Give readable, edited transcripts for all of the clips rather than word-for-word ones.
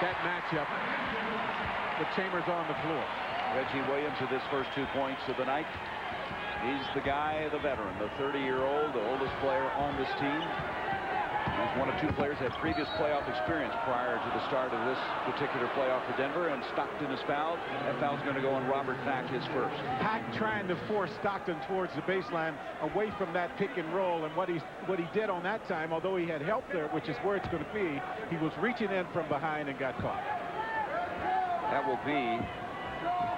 that matchup with Chambers on the floor. Reggie Williams with his first 2 points of the night. He's the guy, the veteran, the 30-year-old, the oldest player on this team. He's one of 2 players that had previous playoff experience prior to the start of this particular playoff for Denver, and Stockton is fouled. That foul's going to go on Robert Pack, his first. Pack trying to force Stockton towards the baseline away from that pick and roll, and what he did on that time, although he had help there, which is where it's going to be, he was reaching in from behind and got caught. That will be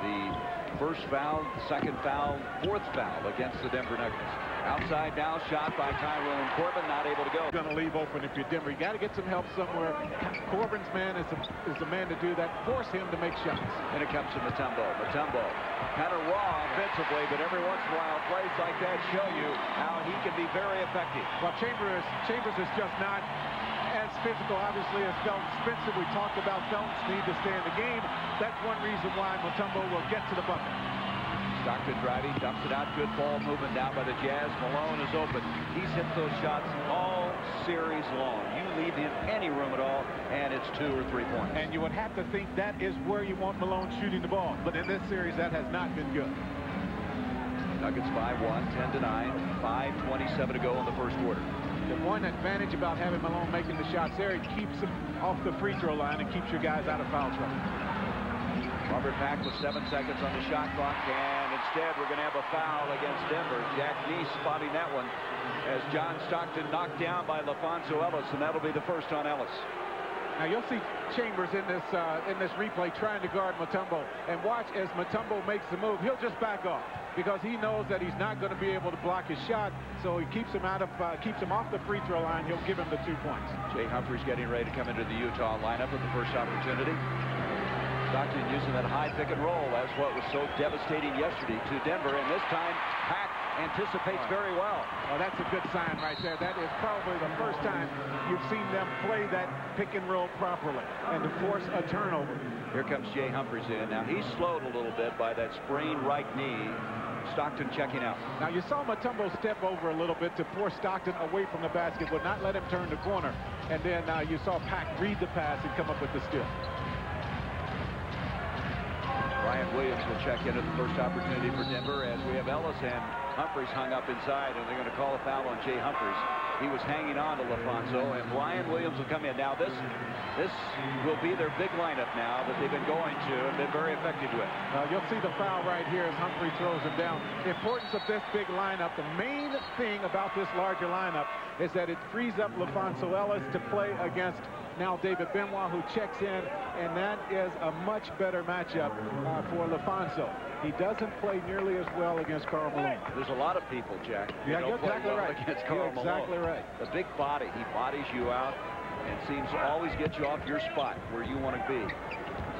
the first foul, second foul, fourth foul against the Denver Nuggets. Outside now, shot by Tyrone Corbin, not able to go. Going to leave open if you're Denver. You got to get some help somewhere. Corbin's man is the man to do that. Force him to make shots. And it comes to Mutombo. Mutombo, kind of raw offensively, but every once in a while, plays like that show you how he can be very effective. Well, Chambers is just not as physical, obviously, as Felton Spencer. We talked about Felton's need to stay in the game. That's one reason why Mutombo will get to the bucket. Stockton driving, dumps it out. Good ball movement now by the Jazz. Malone is open. He's hit those shots all series long. You leave him any room at all, and it's 2 or 3 points. And you would have to think that is where you want Malone shooting the ball. But in this series, that has not been good. Nuggets 5-1, 10-9, 5:27 to go in the first quarter. The one advantage about having Malone making the shots there, it keeps him off the free throw line and keeps your guys out of foul trouble. Robert Pack with 7 seconds on the shot clock, and instead we're going to have a foul against Denver. Jack Neese spotting that one as John Stockton knocked down by LaFonso Ellis, and that'll be the first on Ellis. Now you'll see Chambers in this replay trying to guard Mutombo, and watch as Mutombo makes the move. He'll just back off because he knows that he's not going to be able to block his shot, so he keeps him off the free throw line. He'll give him the 2 points. Jay Humphries getting ready to come into the Utah lineup at the first opportunity. Stockton using that high pick and roll. That's what was so devastating yesterday to Denver, and this time Pack anticipates very well. Well, that's a good sign right there. That is probably the first time you've seen them play that pick and roll properly and to force a turnover. Here comes Jay Humphries in. Now he's slowed a little bit by that sprained right knee. Stockton checking out. Now you saw Mutombo step over a little bit to force Stockton away from the basket, would not let him turn the corner, and then you saw Pack read the pass and come up with the steal. Brian Williams will check in at the first opportunity for Denver as we have Ellis and Humphries hung up inside, and they're going to call a foul on Jay Humphries. He was hanging on to LaFonso, and Brian Williams will come in. Now this will be their big lineup now that they've been going to and been very effective with. You'll see the foul right here as Humphrey throws him down. The importance of this big lineup, the main thing about this larger lineup is that it frees up LaFonso Ellis to play against now David Benoit, who checks in, and that is a much better matchup for LaFonso. He doesn't play nearly as well against Karl Malone. There's a lot of people, Jack, who yeah, don't you're play exactly well right. against Karl Malone. Exactly right. The big body, he bodies you out and seems to always get you off your spot where you want to be.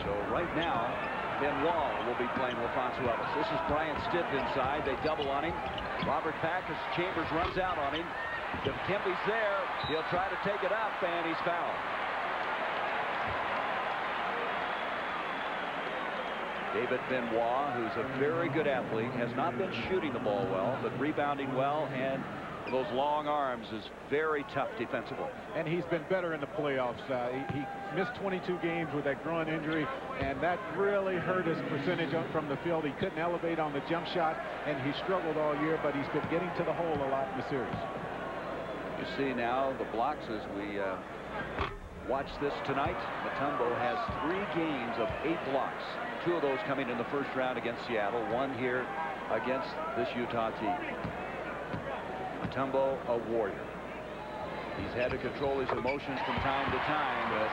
So right now, Benoit will be playing LaFonso Ellis. This is Brian Stitt inside. They double on him. Robert Pack as Chambers runs out on him. Dikembe's there. He'll try to take it up, and he's fouled. David Benoit, who's a very good athlete, has not been shooting the ball well, but rebounding well, and those long arms is very tough defensively. And he's been better in the playoffs. He missed 22 games with that groin injury, and that really hurt his percentage from the field. He couldn't elevate on the jump shot, and he struggled all year, but he's been getting to the hole a lot in the series. You see now the blocks as we watch this tonight. Mutombo has 3 games of 8 blocks. 2 of those coming in the first round against Seattle, 1 here against this Utah team. Mutombo, a warrior. He's had to control his emotions from time to time, but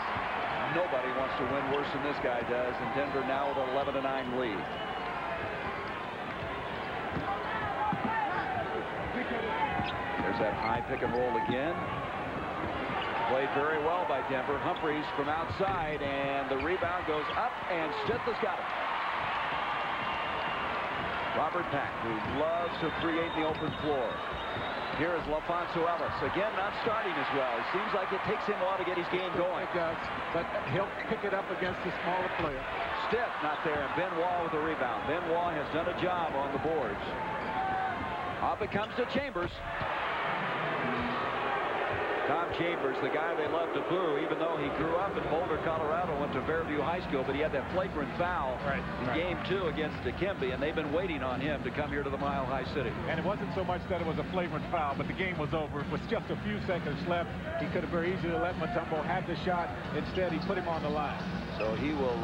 nobody wants to win worse than this guy does, and Denver now with an 11-9 lead. There's that high pick and roll again. Played very well by Denver. Humphries from outside, and the rebound goes up, and Stitt has got it. Robert Pack, who loves to create the open floor. Here is LaFonso Ellis. Again, not starting as well. It seems like it takes him a while to get his game going. It does, but he'll pick it up against the smaller player. Stitt not there, and Benoit with the rebound. Benoit has done a job on the boards. Up it comes to Chambers. Tom Chambers, the guy they love to boo, even though he grew up in Boulder, Colorado, went to Fairview High School, but he had that flagrant foul in Game 2 against Dikembe, and they've been waiting on him to come here to the Mile High City. And it wasn't so much that it was a flagrant foul, but the game was over. It was just a few seconds left. He could have very easily let Mutombo have the shot. Instead, he put him on the line. So he will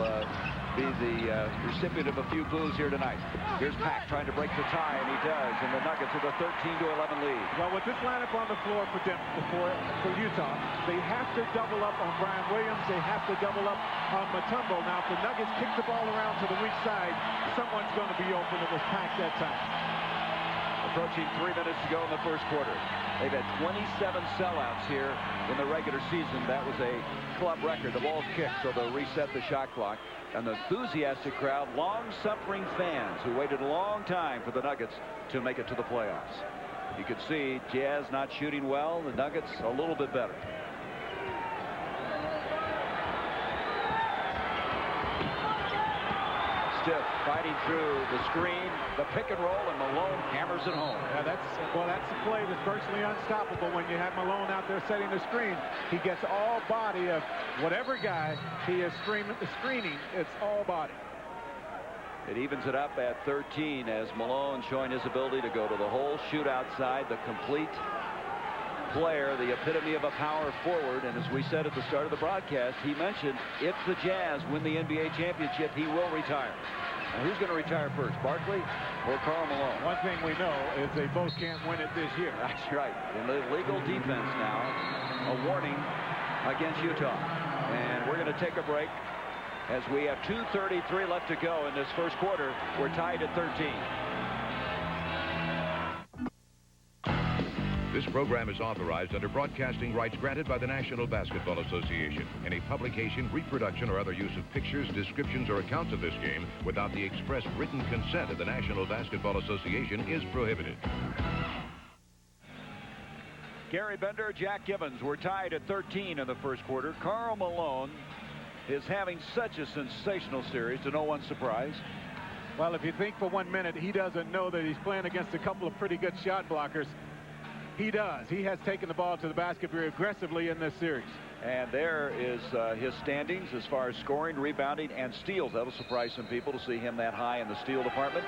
be the recipient of a few boos here tonight. Here's Pack trying to break the tie, and he does. And the Nuggets with a 13-11 lead. Well, with this lineup on the floor for Utah, they have to double up on Brian Williams. They have to double up on Mutombo. Now, if the Nuggets kick the ball around to the weak side, someone's going to be open. It was Pack that time. Approaching 3 minutes to go in the first quarter. They've had 27 sellouts here in the regular season. That was a club record. The ball's kicked, so they'll reset the shot clock. And the enthusiastic crowd, long-suffering fans who waited a long time for the Nuggets to make it to the playoffs. You can see Jazz not shooting well, the Nuggets a little bit better. Stiff fighting through the screen, the pick and roll, and Malone hammers it home. Yeah, that's the play that's virtually unstoppable when you have Malone out there setting the screen. He gets all body of whatever guy he is screening. It's all body. It evens it up at 13 as Malone showing his ability to go to the hole, shoot outside, the complete player, the epitome of a power forward. And as we said at the start of the broadcast, he mentioned if the Jazz win the NBA championship, he will retire. Now, who's going to retire first, Barkley or Karl Malone? One thing we know is they both can't win it this year. That's right. In the legal defense now, a warning against Utah. And we're going to take a break as we have 2:33 left to go in this first quarter. We're tied at 13. This program is authorized under broadcasting rights granted by the National Basketball Association. Any publication, reproduction, or other use of pictures, descriptions, or accounts of this game without the express written consent of the National Basketball Association is prohibited. Gary Bender, Jack Gibbons. We're tied at 13 in the first quarter. Karl Malone is having such a sensational series, to no one's surprise. Well, if you think for 1 minute he doesn't know that he's playing against a couple of pretty good shot blockers, he does. He has taken the ball to the basket very aggressively in this series. And there is his standings as far as scoring, rebounding, and steals. That'll surprise some people to see him that high in the steal department.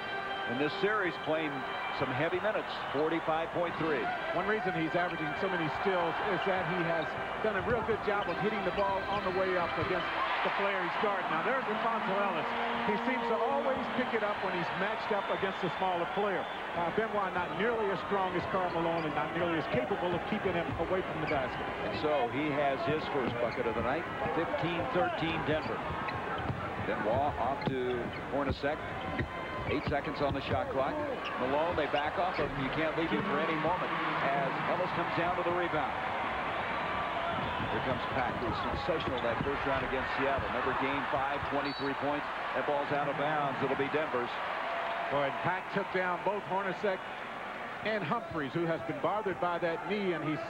In this series, playing some heavy minutes, 45.3. One reason he's averaging so many steals is that he has done a real good job of hitting the ball on the way up against the player he's guarding. Now, there's Alfonso Ellis. He seems to always pick it up when he's matched up against a smaller player. Benoit not nearly as strong as Karl Malone and not nearly as capable of keeping him away from the basket. And so he has his first bucket of the night, 15-13 Denver. Benoit off to Hornacek. 8 seconds on the shot clock. Malone, they back off, and you can't leave him for any moment as Ellis comes down to the rebound. Here comes Pack, who was sensational that first round against Seattle. Remember game 5, 23 points. That ball's out of bounds. It'll be Denver's. Boy, and Pack took down both Hornacek and Humphries, who has been bothered by that knee, and he's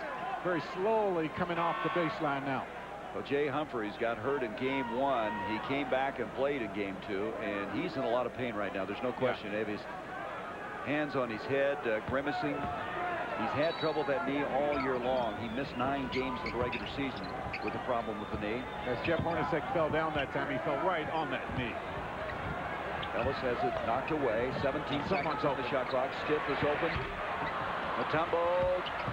very slowly coming off the baseline now. Well, Jay Humphries got hurt in game 1. He came back and played in game 2, and he's in a lot of pain right now. There's no question. He has his hands on his head, grimacing. He's had trouble with that knee all year long. He missed 9 games in the regular season with a problem with the knee. As Jeff Hornacek fell down that time, he fell right on that knee. Ellis has it knocked away. 17 seconds on the shot clock. Stiff is open. Mutombo,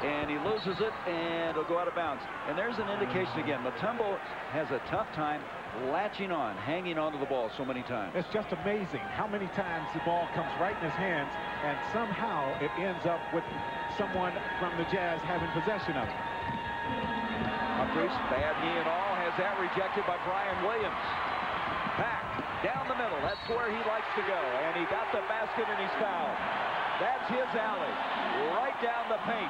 and he loses it, and it'll go out of bounds. And there's an indication again. Mutombo has a tough time latching on, hanging onto the ball so many times. It's just amazing how many times the ball comes right in his hands, and somehow it ends up with someone from the Jazz having possession of it. Humphries, bad knee and all, has that rejected by Brian Williams. Pack down the middle. That's where he likes to go, and he got the basket, and he's fouled. That's his alley. Right down the paint.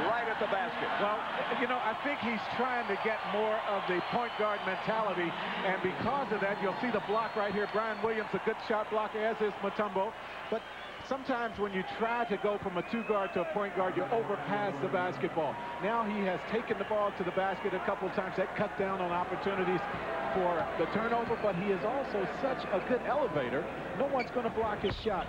Right at the basket. Well, you know, I think he's trying to get more of the point guard mentality, and because of that, you'll see the block right here. Brian Williams, a good shot blocker, as is Mutombo. But sometimes when you try to go from a 2-guard to a point guard, you overpass the basketball. Now he has taken the ball to the basket a couple of times. That cut down on opportunities for the turnover, but he is also such a good elevator. No one's going to block his shot.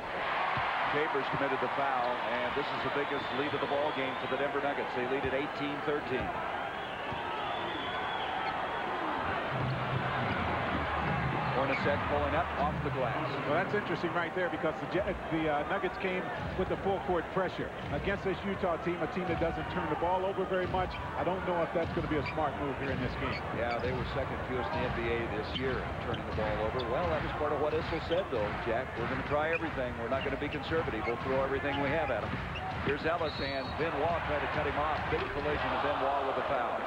Chambers committed the foul, and this is the biggest lead of the ball game for the Denver Nuggets. They lead at 18-13. Hornacek pulling up off the glass. Well, that's interesting right there because the Nuggets came with the full court pressure against this Utah team, a team that doesn't turn the ball over very much. I don't know if that's going to be a smart move here in this game. Yeah, they were second fewest in the NBA this year in turning the ball over. Well, that was part of what Issel said, though, Jack. We're going to try everything. We're not going to be conservative. We'll throw everything we have at them. Here's Ellis, and Benoit tried to cut him off. Big collision, and Benoit with a foul.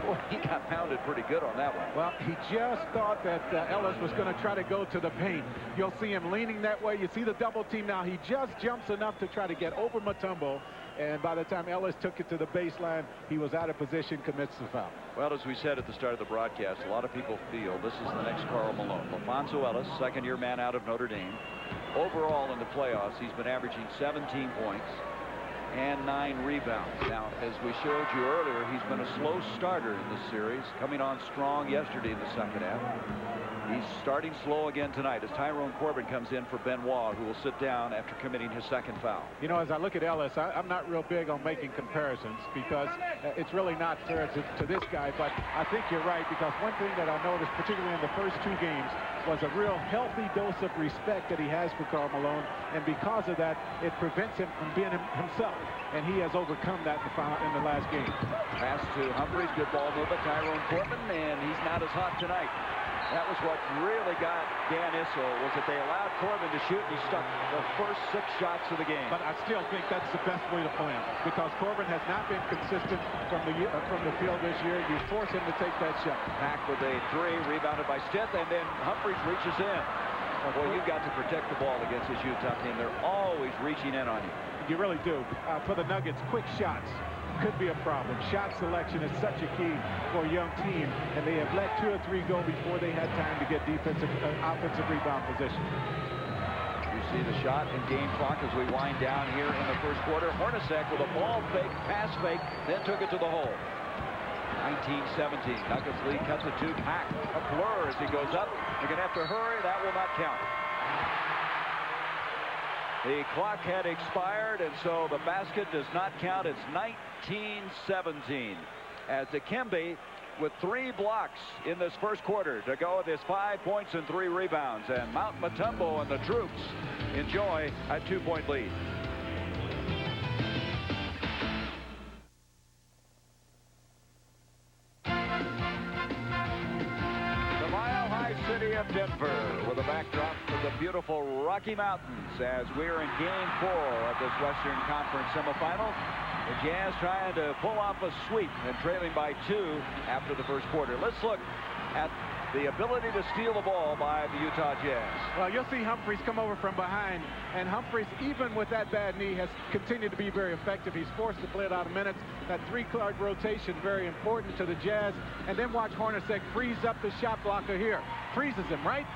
Boy, he got pounded pretty good on that one. Well, he just thought that Ellis was going to try to go to the paint. You'll see him leaning that way. You see the double team now. He just jumps enough to try to get over Mutombo. And by the time Ellis took it to the baseline, he was out of position, commits the foul. Well, as we said at the start of the broadcast, a lot of people feel this is the next Karl Malone. LaFonso Ellis, second-year man out of Notre Dame. Overall in the playoffs, he's been averaging 17 points and 9 rebounds. Now, as we showed you earlier, he's been a slow starter in this series, coming on strong yesterday in the second half. He's starting slow again tonight as Tyrone Corbin comes in for Benoit, who will sit down after committing his second foul. You know, as I look at Ellis, I'm not real big on making comparisons because it's really not fair to this guy, but I think you're right because one thing that I noticed, particularly in the first 2 games, was a real healthy dose of respect that he has for Karl Malone, and because of that, it prevents him from being himself, and he has overcome that in the last game. Pass to Humphries, good ball movement, Tyrone Corbin, and he's not as hot tonight. That was what really got Dan Issel, was that they allowed Corbin to shoot, and he stuck the first 6 shots of the game. But I still think that's the best way to play him because Corbin has not been consistent from the field this year. You force him to take that shot. Pack with a 3, rebounded by Stith, and then Humphries reaches in. Boy, you've got to protect the ball against this Utah team. They're always reaching in on you. You really do. For the Nuggets, quick shots could be a problem. Shot selection is such a key for a young team, and they have let 2 or 3 go before they had time to get offensive rebound position. You see the shot and game clock as we wind down here in the first quarter. Hornacek with a ball fake, pass fake, then took it to the hole. 19-17. Nuggets lead, cuts it to Pack. A blur as he goes up. They're going to have to hurry. That will not count. The clock had expired, and so the basket does not count. It's 19-17 as Dikembe with 3 blocks in this first quarter to go with his 5 points and 3 rebounds. And Mount Mutombo and the troops enjoy a 2-point lead. The mile-high city of Denver with a backdrop of the beautiful Rocky Mountains as we're in Game 4 of this Western Conference Semifinal. The Jazz trying to pull off a sweep and trailing by 2 after the first quarter. Let's look at the ability to steal the ball by the Utah Jazz. Well, you'll see Humphries come over from behind, and Humphries, even with that bad knee, has continued to be very effective. He's forced to play it out of minutes. That 3-card rotation, very important to the Jazz. And then watch Hornacek freeze up the shot blocker here. Freezes him right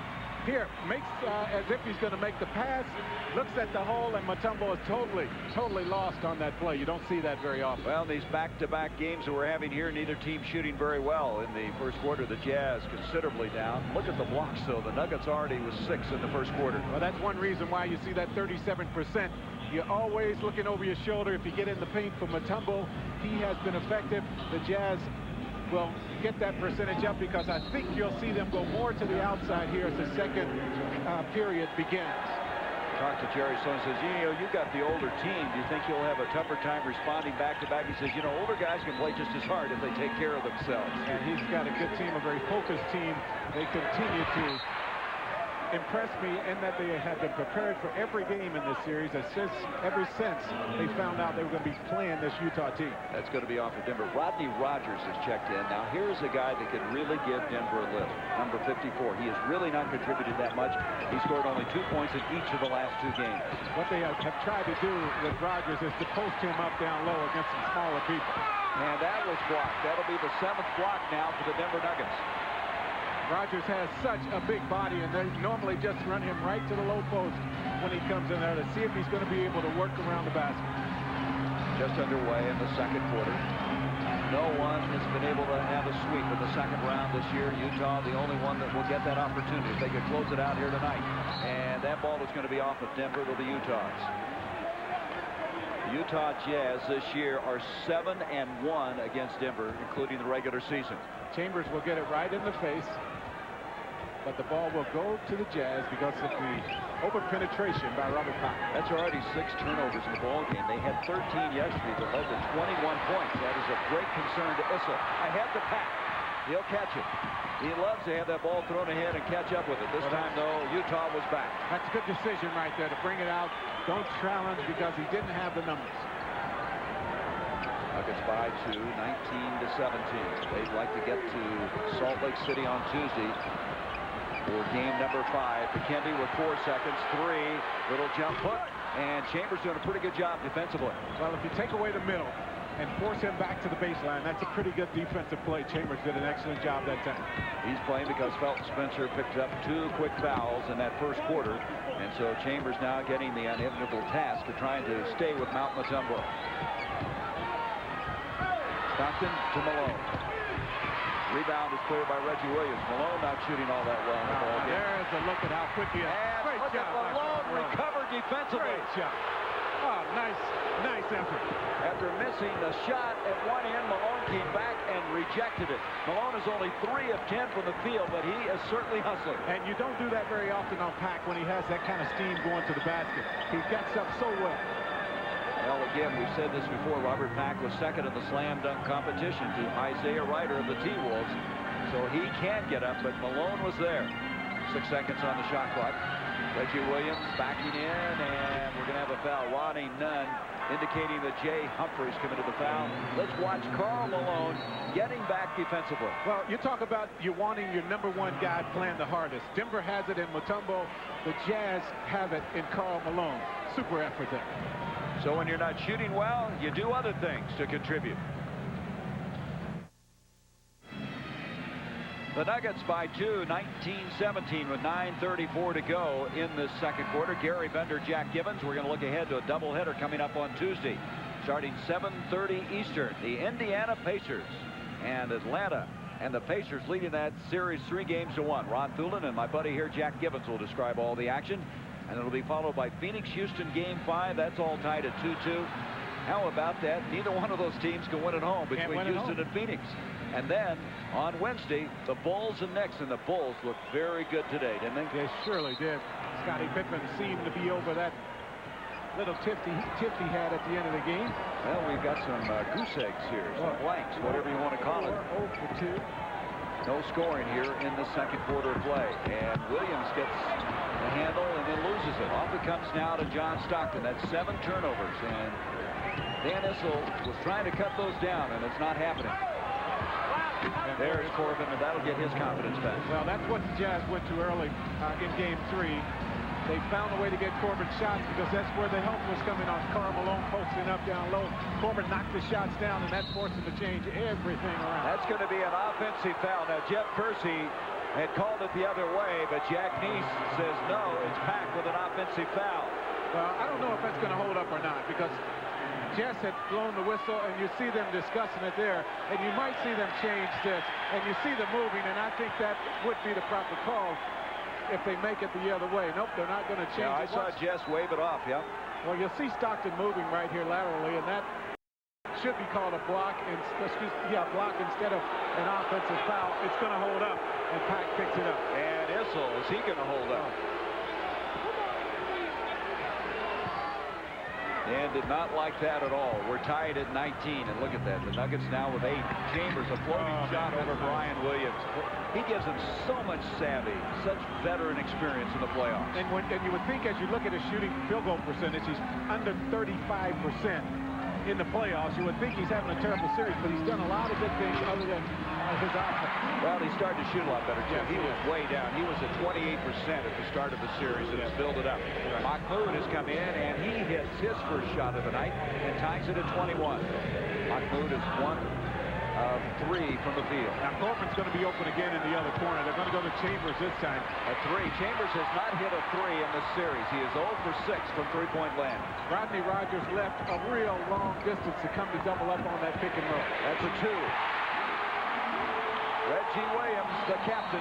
here, makes as if he's going to make the pass, looks at the hole, and Mutombo is totally lost on that play. You don't see that very often. Well, these back-to-back games that we're having here, neither team shooting very well. In the first quarter, the Jazz considerably down. Look at the blocks, though. The Nuggets already with 6 in the first quarter. Well, that's one reason why you see that 37%. You're always looking over your shoulder. If you get in the paint for Mutombo, he has been effective. The Jazz will get that percentage up because I think you'll see them go more to the outside here as the second period begins. Talked to Jerry Sloan, says, you know, you've got the older team. Do you think you'll have a tougher time responding back-to-back? He says, you know, older guys can play just as hard if they take care of themselves. And he's got a good team, a very focused team. They continue to impressed me in that they have been prepared for every game in this series ever since they found out they were going to be playing this Utah team. That's going to be off of Denver. Rodney Rogers has checked in. Now here's a guy that could really give Denver a lift. Number 54. He has really not contributed that much. He scored only 2 points in each of the last 2 games. What they have tried to do with Rogers is to post him up down low against some smaller people. And that was blocked. That'll be the 7th block now for the Denver Nuggets. Rogers has such a big body, and they normally just run him right to the low post when he comes in there to see if he's going to be able to work around the basket. Just underway in the second quarter. No one has been able to have a sweep in the second round this year. Utah, the only one that will get that opportunity if they could close it out here tonight. And that ball is going to be off of Denver to the Utahs. The Utah Jazz this year are 7-1 against Denver, including the regular season. Chambers will get it right in the face. but the ball will go to the Jazz because of the over-penetration by Robert Pack. That's already 6 turnovers in the ball game. They had 13 yesterday that led to 21 points. That is a great concern to Issel. Ahead to Pack. He'll catch it. He loves to have that ball thrown ahead and catch up with it. This time, though, Utah was back. That's a good decision right there to bring it out. Don't challenge because he didn't have the numbers. Nuggets by 2, 19-17. They'd like to get to Salt Lake City on Tuesday for game number 5. McKendy with 4 seconds. 3, little jump hook, and Chambers doing a pretty good job defensively. Well, if you take away the middle and force him back to the baseline, that's a pretty good defensive play. Chambers did an excellent job that time. He's playing because Felton Spencer picked up 2 quick fouls in that first quarter, and so Chambers now getting the unenviable task of trying to stay with Mount Mutombo. Stockton to Malone. Rebound is cleared by Reggie Williams. Malone not shooting all that well in the ball game. There's a look at how quick he is. And look at Malone recovered defensively. Great shot. Oh, nice effort. After missing the shot at one end, Malone came back and rejected it. Malone is only 3 of 10 from the field, but he is certainly hustling. And you don't do that very often on Pack when he has that kind of steam going to the basket. He gets up so well. Well, again, we've said this before. Robert Pack was second in the slam dunk competition to Isaiah Ryder of the T-Wolves. So he can get up, but Malone was there. 6 seconds on the shot clock. Reggie Williams backing in, and we're going to have a foul. Ronnie Nunn indicating that Jay Humphries committed the foul. Let's watch Karl Malone getting back defensively. Well, you talk about you wanting your #1 guy playing the hardest. Denver has it in Mutombo. The Jazz have it in Karl Malone. Super effort there. So when you're not shooting well, you do other things to contribute. The Nuggets by 2, 19-17 with 9:34 to go in this second quarter. Gary Bender, Jack Gibbons. We're going to look ahead to a doubleheader coming up on Tuesday, starting 7:30 Eastern. The Indiana Pacers and Atlanta, and the Pacers leading that series 3-1. Ron Thulin and my buddy here, Jack Gibbons, will describe all the action. And it'll be followed by Phoenix-Houston game 5. That's all tied at 2-2. How about that? Neither one of those teams can win at home between Houston and Phoenix. And then on Wednesday, the Bulls and Knicks. And the Bulls look very good today, didn't they? They surely did. Scottie Pippen seemed to be over that little tip he had at the end of the game. Well, we've got some goose eggs here, some blanks, whatever you want to call it. 0 for 2. No scoring here in the second quarter of play. And Williams gets the handle and then loses it. Off it comes now to John Stockton. That's 7 turnovers. And Dan Issel was trying to cut those down, and it's not happening. And there's Corbin, and that'll get his confidence back. Well, that's what the Jazz went to early in game 3. They found a way to get Corbin shots because that's where the help was coming on. Karl Malone posting up down low. Corbin knocked the shots down, and that forced him to change everything around. That's going to be an offensive foul. Now, Jeff Percy had called it the other way, but Jack Neese says no, it's Pack with an offensive foul. Well, I don't know if that's going to hold up or not because Jess had blown the whistle, and you see them discussing it there, and you might see them change this, and you see them moving, and I think that would be the proper call if they make it the other way. Nope, they're not going to change it. I saw Jess wave it off, yeah. Well, you'll see Stockton moving right here laterally, and that should be called a block, block instead of an offensive foul. It's going to hold up, and Pack picks it up. And Issel, is he going to hold up? And did not like that at all. We're tied at 19, and look at that. The Nuggets now with 8. Chambers, a floating shot over Brian Williams. He gives him so much savvy, such veteran experience in the playoffs. And you would think as you look at his shooting field goal percentage, he's under 35% in the playoffs. You would think he's having a terrible series, but he's done a lot of good things other than his offense. Well, he's starting to shoot a lot better, too. He was way down. He was at 28% at the start of the series, and has built it up. Mahmoud has come in, and he hits his first shot of the night and ties it at 21. Mahmoud is 1 of 3 from the field. Now, Corbin's going to be open again in the other corner. They're going to go to Chambers this time. A 3. Chambers has not hit a 3 in this series. He is 0 for 6 from three-point land. Rodney Rogers left a real long distance to come to double up on that pick and roll. That's a 2. Reggie Williams, the captain.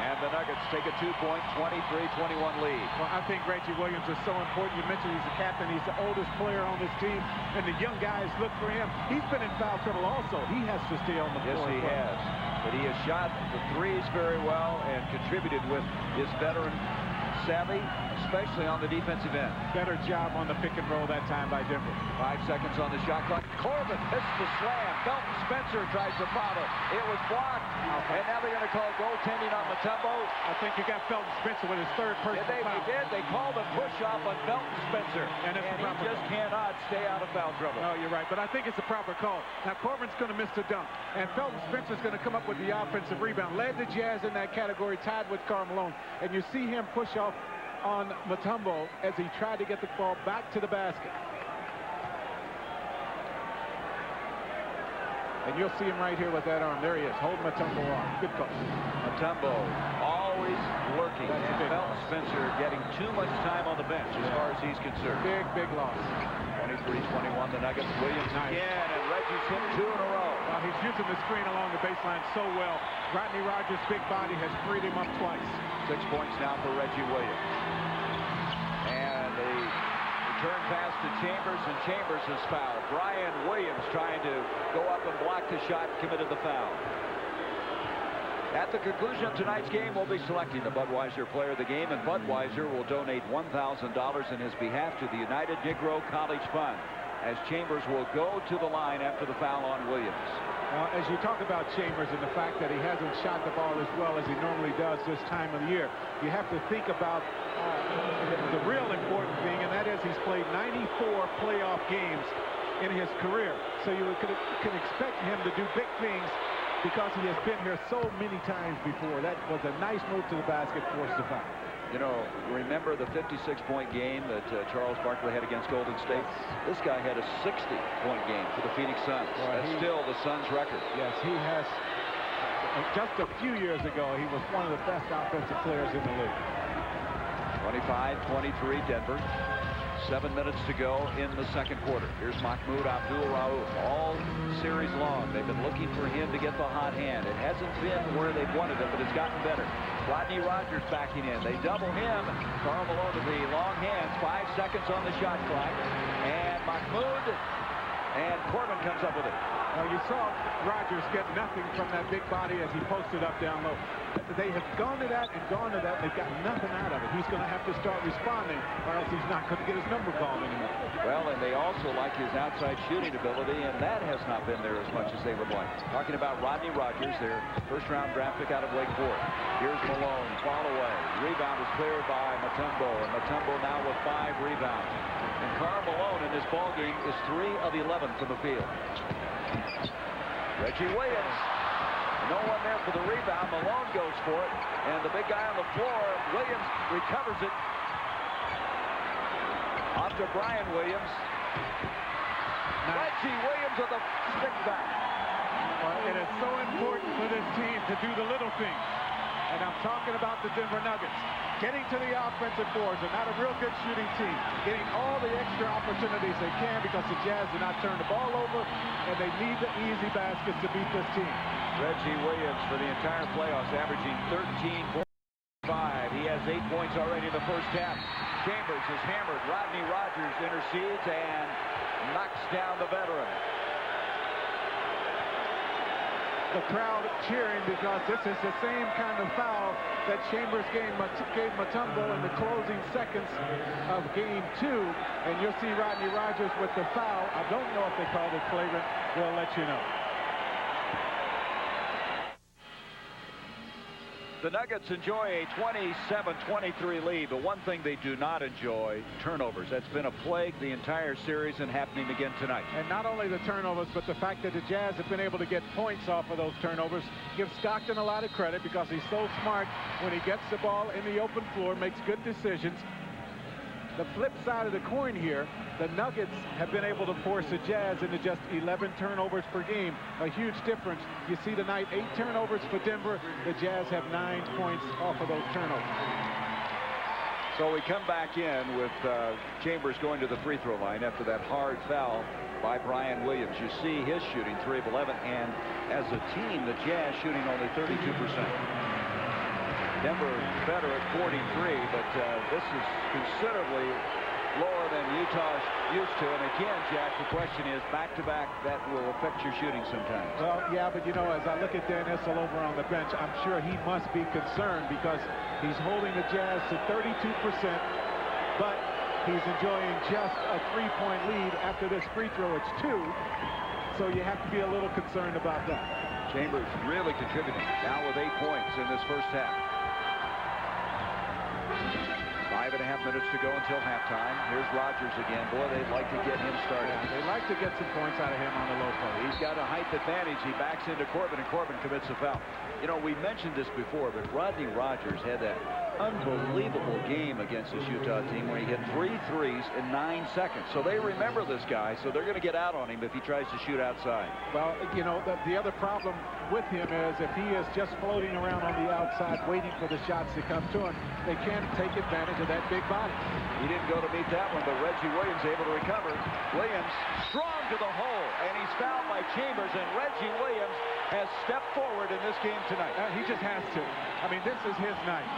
And the Nuggets take a 2-point, 23-21 lead. Well, I think Reggie Williams is so important. You mentioned he's the captain. He's the oldest player on this team, and the young guys look for him. He's been in foul trouble also. He has to stay on the floor. Yes, he has. But he has shot the threes very well and contributed with his veteran savvy, especially on the defensive end. Better job on the pick and roll that time by Denver. 5 seconds on the shot clock. Corbin missed the slam. Felton Spencer tries to follow. It was blocked. And now they're going to call goaltending on Mutombo. I think you got Felton Spencer with his third personal foul. They did. They called a push-off on Felton Spencer. And he just cannot stay out of foul trouble. No, you're right. But I think it's a proper call. Now, Corbin's going to miss the dunk. And Felton Spencer's going to come up with the offensive rebound. Led the Jazz in that category, tied with Karl Malone. And you see him push off on Mutombo as he tried to get the ball back to the basket. And you'll see him right here with that arm. There he is, holding Mutombo on. Good call. Mutombo always lurking. And Felton Spencer getting too much time on the bench as far as he's concerned. Big loss. 23-21, the Nuggets. Williams again, and Reggie's hit 2 in a row. Well, he's using the screen along the baseline so well. Rodney Rogers' big body has freed him up twice. 6 points now for Reggie Williams. And the return pass to Chambers, and Chambers is fouled. Brian Williams trying to go up and block the shot, committed the foul. At the conclusion of tonight's game, we'll be selecting the Budweiser Player of the Game, and Budweiser will donate $1,000 in his behalf to the United Negro College Fund, as Chambers will go to the line after the foul on Williams. As you talk about Chambers and the fact that he hasn't shot the ball as well as he normally does this time of the year, you have to think about the real important thing, and that is he's played 94 playoff games in his career. So you can expect him to do big things because he has been here so many times before. That was a nice move to the basket, forced the foul. You know, remember the 56-point game that Charles Barkley had against Golden State? This guy had a 60-point game for the Phoenix Suns. That's still the Suns' record. Yes, he has. Just a few years ago, he was one of the best offensive players in the league. 25-23 Denver. 7 minutes to go in the second quarter. Here's Mahmoud Abdul-Rauf. All series long, they've been looking for him to get the hot hand. It hasn't been where they've wanted it, but it's gotten better. Rodney Rogers backing in. They double him. Karl Malone with the long hands. 5 seconds on the shot clock. And Mahmoud and Corbin comes up with it. Well, you saw Rogers get nothing from that big body as he posted up down low. They have gone to that and gone to that. They've got nothing out of it. He's going to have to start responding, or else he's not going to get his number called anymore. Well, and they also like his outside shooting ability, and that has not been there as much as they would like. Talking about Rodney Rogers, their first-round draft pick out of Wake Forest. Here's Malone, fall away. Rebound is cleared by Mutombo, and Mutombo now with 5 rebounds. And Karl Malone in this ball game is 3 of 11 from the field. Reggie Williams. No one there for the rebound. Malone goes for it. And the big guy on the floor, Williams, recovers it. Off to Brian Williams. Reggie Williams with a stick back. Well, it is so important for this team to do the little things. And I'm talking about the Denver Nuggets. Getting to the offensive boards. They're not a real good shooting team. Getting all the extra opportunities they can because the Jazz do not turn the ball over, and they need the easy baskets to beat this team. Reggie Williams for the entire playoffs averaging 13.5. He has 8 points already in the first half. Chambers is hammered. Rodney Rogers intercedes and knocks down the veteran. The crowd cheering because this is the same kind of foul that Chambers gave Mutombo in the closing seconds of game 2. And you'll see Rodney Rogers with the foul. I don't know if they called it flagrant. We'll let you know. The Nuggets enjoy a 27-23 lead, but one thing they do not enjoy, turnovers. That's been a plague the entire series and happening again tonight. And not only the turnovers, but the fact that the Jazz have been able to get points off of those turnovers. Give Stockton a lot of credit because he's so smart when he gets the ball in the open floor, makes good decisions. The flip side of the coin here, the Nuggets have been able to force the Jazz into just 11 turnovers per game. A huge difference. You see tonight 8 turnovers for Denver. The Jazz have 9 points off of those turnovers. So we come back in with Chambers going to the free throw line after that hard foul by Brian Williams. You see his shooting 3 of 11, and as a team, the Jazz shooting only 32%. Denver better at 43, but this is considerably lower than Utah's used to. And again, Jack, the question is back-to-back, that will affect your shooting sometimes. Well, yeah, but you know, as I look at Dan Issel over on the bench, I'm sure he must be concerned because he's holding the Jazz to 32%, but he's enjoying just a 3-point lead. After this free throw, it's 2. So you have to be a little concerned about that. Chambers really contributing now with 8 points in this first half. 5.5 minutes to go until halftime. Here's Rogers again. Boy, they'd like to get him started. Yeah, they like to get some points out of him on the low post. He's got a height advantage. He backs into Corbin, and Corbin commits a foul. You know, we mentioned this before, but Rodney Rogers had that unbelievable game against this Utah team where he hit 3 threes in 9 seconds. So they remember this guy, so they're going to get out on him if he tries to shoot outside. Well, you know, the other problem with him is if he is just floating around on the outside waiting for the shots to come to him, they can't take advantage of that big body. He didn't go to meet that one, but Reggie Williams able to recover. Williams strong to the hole, and he's fouled by Chambers, and Reggie Williams has stepped forward in this game tonight. He just has to. I mean, this is his night.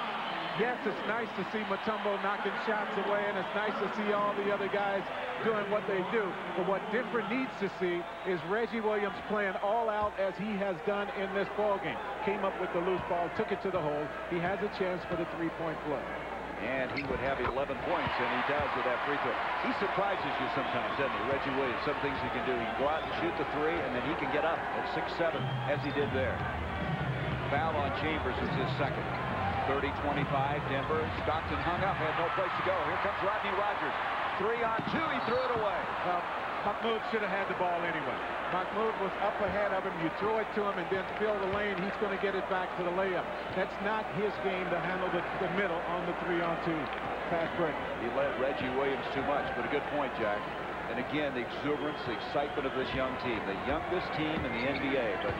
Yes, it's nice to see Mutombo knocking shots away, and it's nice to see all the other guys doing what they do. But what Denver needs to see is Reggie Williams playing all out as he has done in this ballgame. Came up with the loose ball, took it to the hole. He has a chance for the 3-point play. And he would have 11 points, and he does with that free throw. He surprises you sometimes, doesn't he, Reggie Williams? Some things he can do. He can go out and shoot the 3, and then he can get up at 6-7, as he did there. Foul on Chambers is his second. 30-25, Denver. Stockton hung up, had no place to go. Here comes Rodney Rogers. 3 on 2, he threw it away. Well, Mahmoud should have had the ball anyway. Mahmoud was up ahead of him. You throw it to him and then fill the lane. He's going to get it back to the layup. That's not his game to handle the middle on the 3-on-2 fast break. He let Reggie Williams too much, but a good point, Jack. And again, the exuberance, the excitement of this young team. The youngest team in the NBA, but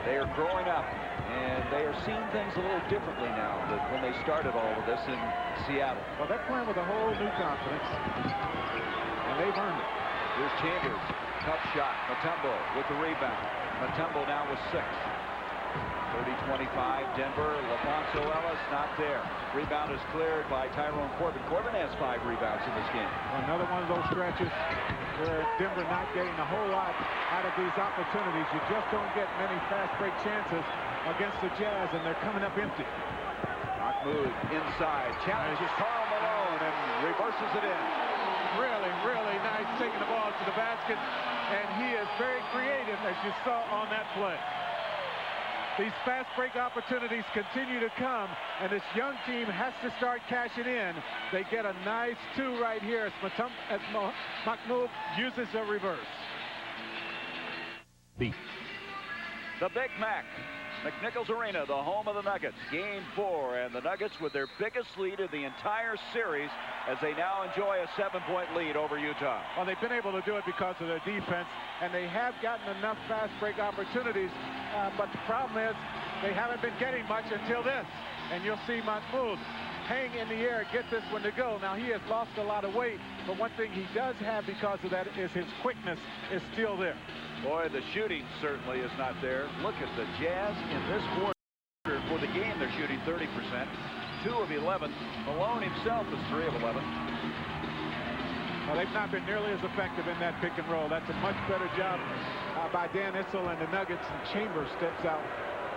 they are growing up, and they are seeing things a little differently now than when they started all of this in Seattle. Well, they're playing with a whole new confidence, and they've earned it. Here's Chambers. Tough shot. Mutombo with the rebound. Mutombo now with 6. 30-25, Denver. LaFonso Ellis not there. Rebound is cleared by Tyrone Corbin. Corbin has 5 rebounds in this game. Another one of those stretches where Denver not getting a whole lot out of these opportunities. You just don't get many fast break chances against the Jazz, and they're coming up empty. Mahmoud inside. Challenges Karl Malone and reverses it in. Really, really nice taking the ball to the basket, and he is very creative, as you saw on that play. These fast break opportunities continue to come, and this young team has to start cashing in. They get a nice 2 right here as Mahmoud uses a reverse. The Big Mac. McNichols Arena, the home of the Nuggets. Game 4, and the Nuggets with their biggest lead of the entire series as they now enjoy a 7-point lead over Utah. Well, they've been able to do it because of their defense, and they have gotten enough fast break opportunities, but the problem is they haven't been getting much until this. And you'll see Mahmoud hang in the air, get this one to go. Now, he has lost a lot of weight, but one thing he does have because of that is his quickness is still there. Boy, the shooting certainly is not there. Look at the Jazz in this quarter. For the game, they're shooting 30%. 2 of 11. Malone himself is 3 of 11. Well, they've not been nearly as effective in that pick and roll. That's a much better job by Dan Issel and the Nuggets, and Chambers steps out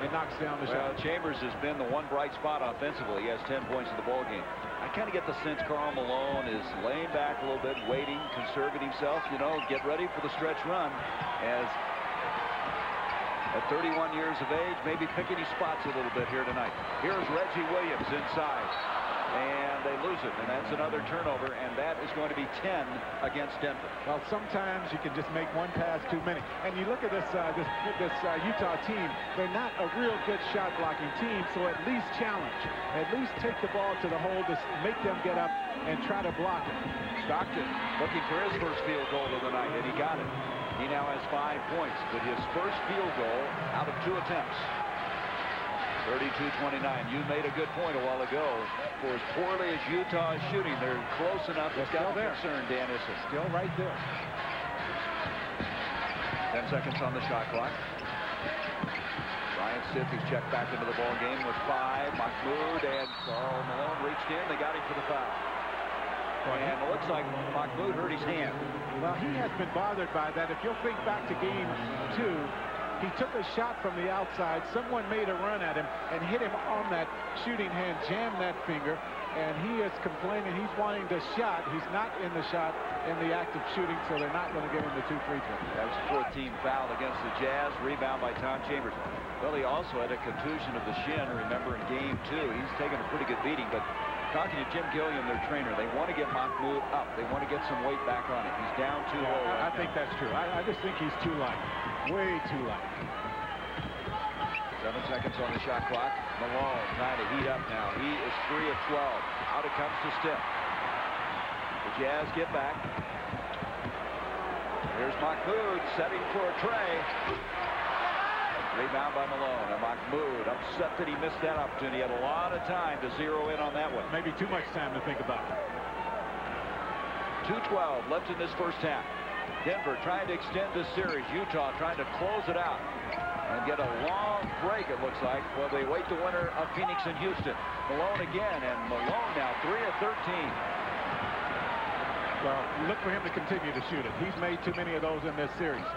and knocks down the shot. Chambers has been the one bright spot offensively. He has 10 points in the ball game. I kind of get the sense Karl Malone is laying back a little bit, waiting, conserving himself, you know, get ready for the stretch run, as at 31 years of age, maybe picking his spots a little bit here tonight. Here's Reggie Williams inside, and they lose it, and that's another turnover, and that is going to be 10 against Denver. Well, sometimes you can just make one pass too many. And you look at this Utah team, they're not a real good shot blocking team, so at least challenge. At least take the ball to the hole to make them get up and try to block it. Stockton looking for his first field goal of the night, and he got it. He now has 5 points, but his first field goal out of 2 attempts. 32-29. You made a good point a while ago. For as poorly as Utah is shooting, they're close enough. It's got to concern Dan Issel. Still right there. 10 seconds on the shot clock. Brian Stitt is checked back into the ball game with 5. Mahmoud and Karl Malone reached in. They got him for the foul. And it looks like Mahmoud hurt his hand. Well, he has been bothered by that. If you'll think back to game 2, he took a shot from the outside. Someone made a run at him and hit him on that shooting hand, jammed that finger, and he is complaining. He's wanting the shot. He's not in the shot in the act of shooting, so they're not going to give him the 2 free throws. That was 14 foul against the Jazz. Rebound by Tom Chambers. Well, he also had a contusion of the shin, remember, in game 2. He's taken a pretty good beating, but talking to Jim Gilliam, their trainer, they want to get Mahmoud up. They want to get some weight back on him. He's down 2-0. I think that's true. I just think he's too light. Way too light. 7 seconds on the shot clock. Malone trying to heat up now. He is 3 of 12. Out it comes to Stitt. The Jazz get back. Here's Mahmoud setting for a tray. Rebound by Malone. And Mahmoud upset that he missed that opportunity. He had a lot of time to zero in on that one. Maybe too much time to think about it. 2:12 left in this first half. Denver trying to extend this series. Utah trying to close it out and get a long break, it looks like. Well, they wait the winner of Phoenix and Houston. Malone again, and Malone now 3 of 13. Well, you look for him to continue to shoot it. He's made too many of those in this series.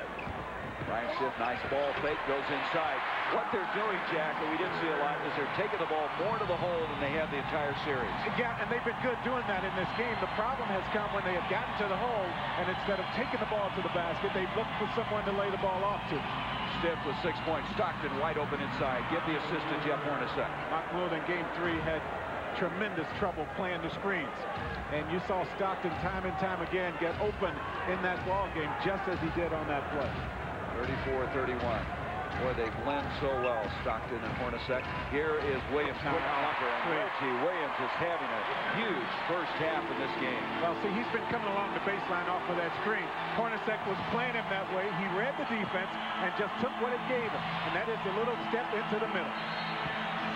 Brian Stitt, nice ball fake, goes inside. What they're doing, Jack, that we didn't see a lot, is they're taking the ball more to the hole than they have the entire series. Yeah, and they've been good doing that in this game. The problem has come when they have gotten to the hole, and instead of taking the ball to the basket, they've looked for someone to lay the ball off to. Stitt with 6 points. Stockton wide open inside. Give the assist to Jeff Hornacek. Mahmoud in game 3 had tremendous trouble playing the screens. And you saw Stockton time and time again get open in that ball game, just as he did on that play. 34-31. Boy, they blend so well, Stockton and Hornacek. Here is Williams. Reggie Williams is having a huge first half in this game. Well, see, he's been coming along the baseline off of that screen. Hornacek was playing him that way. He read the defense and just took what it gave him. And that is a little step into the middle.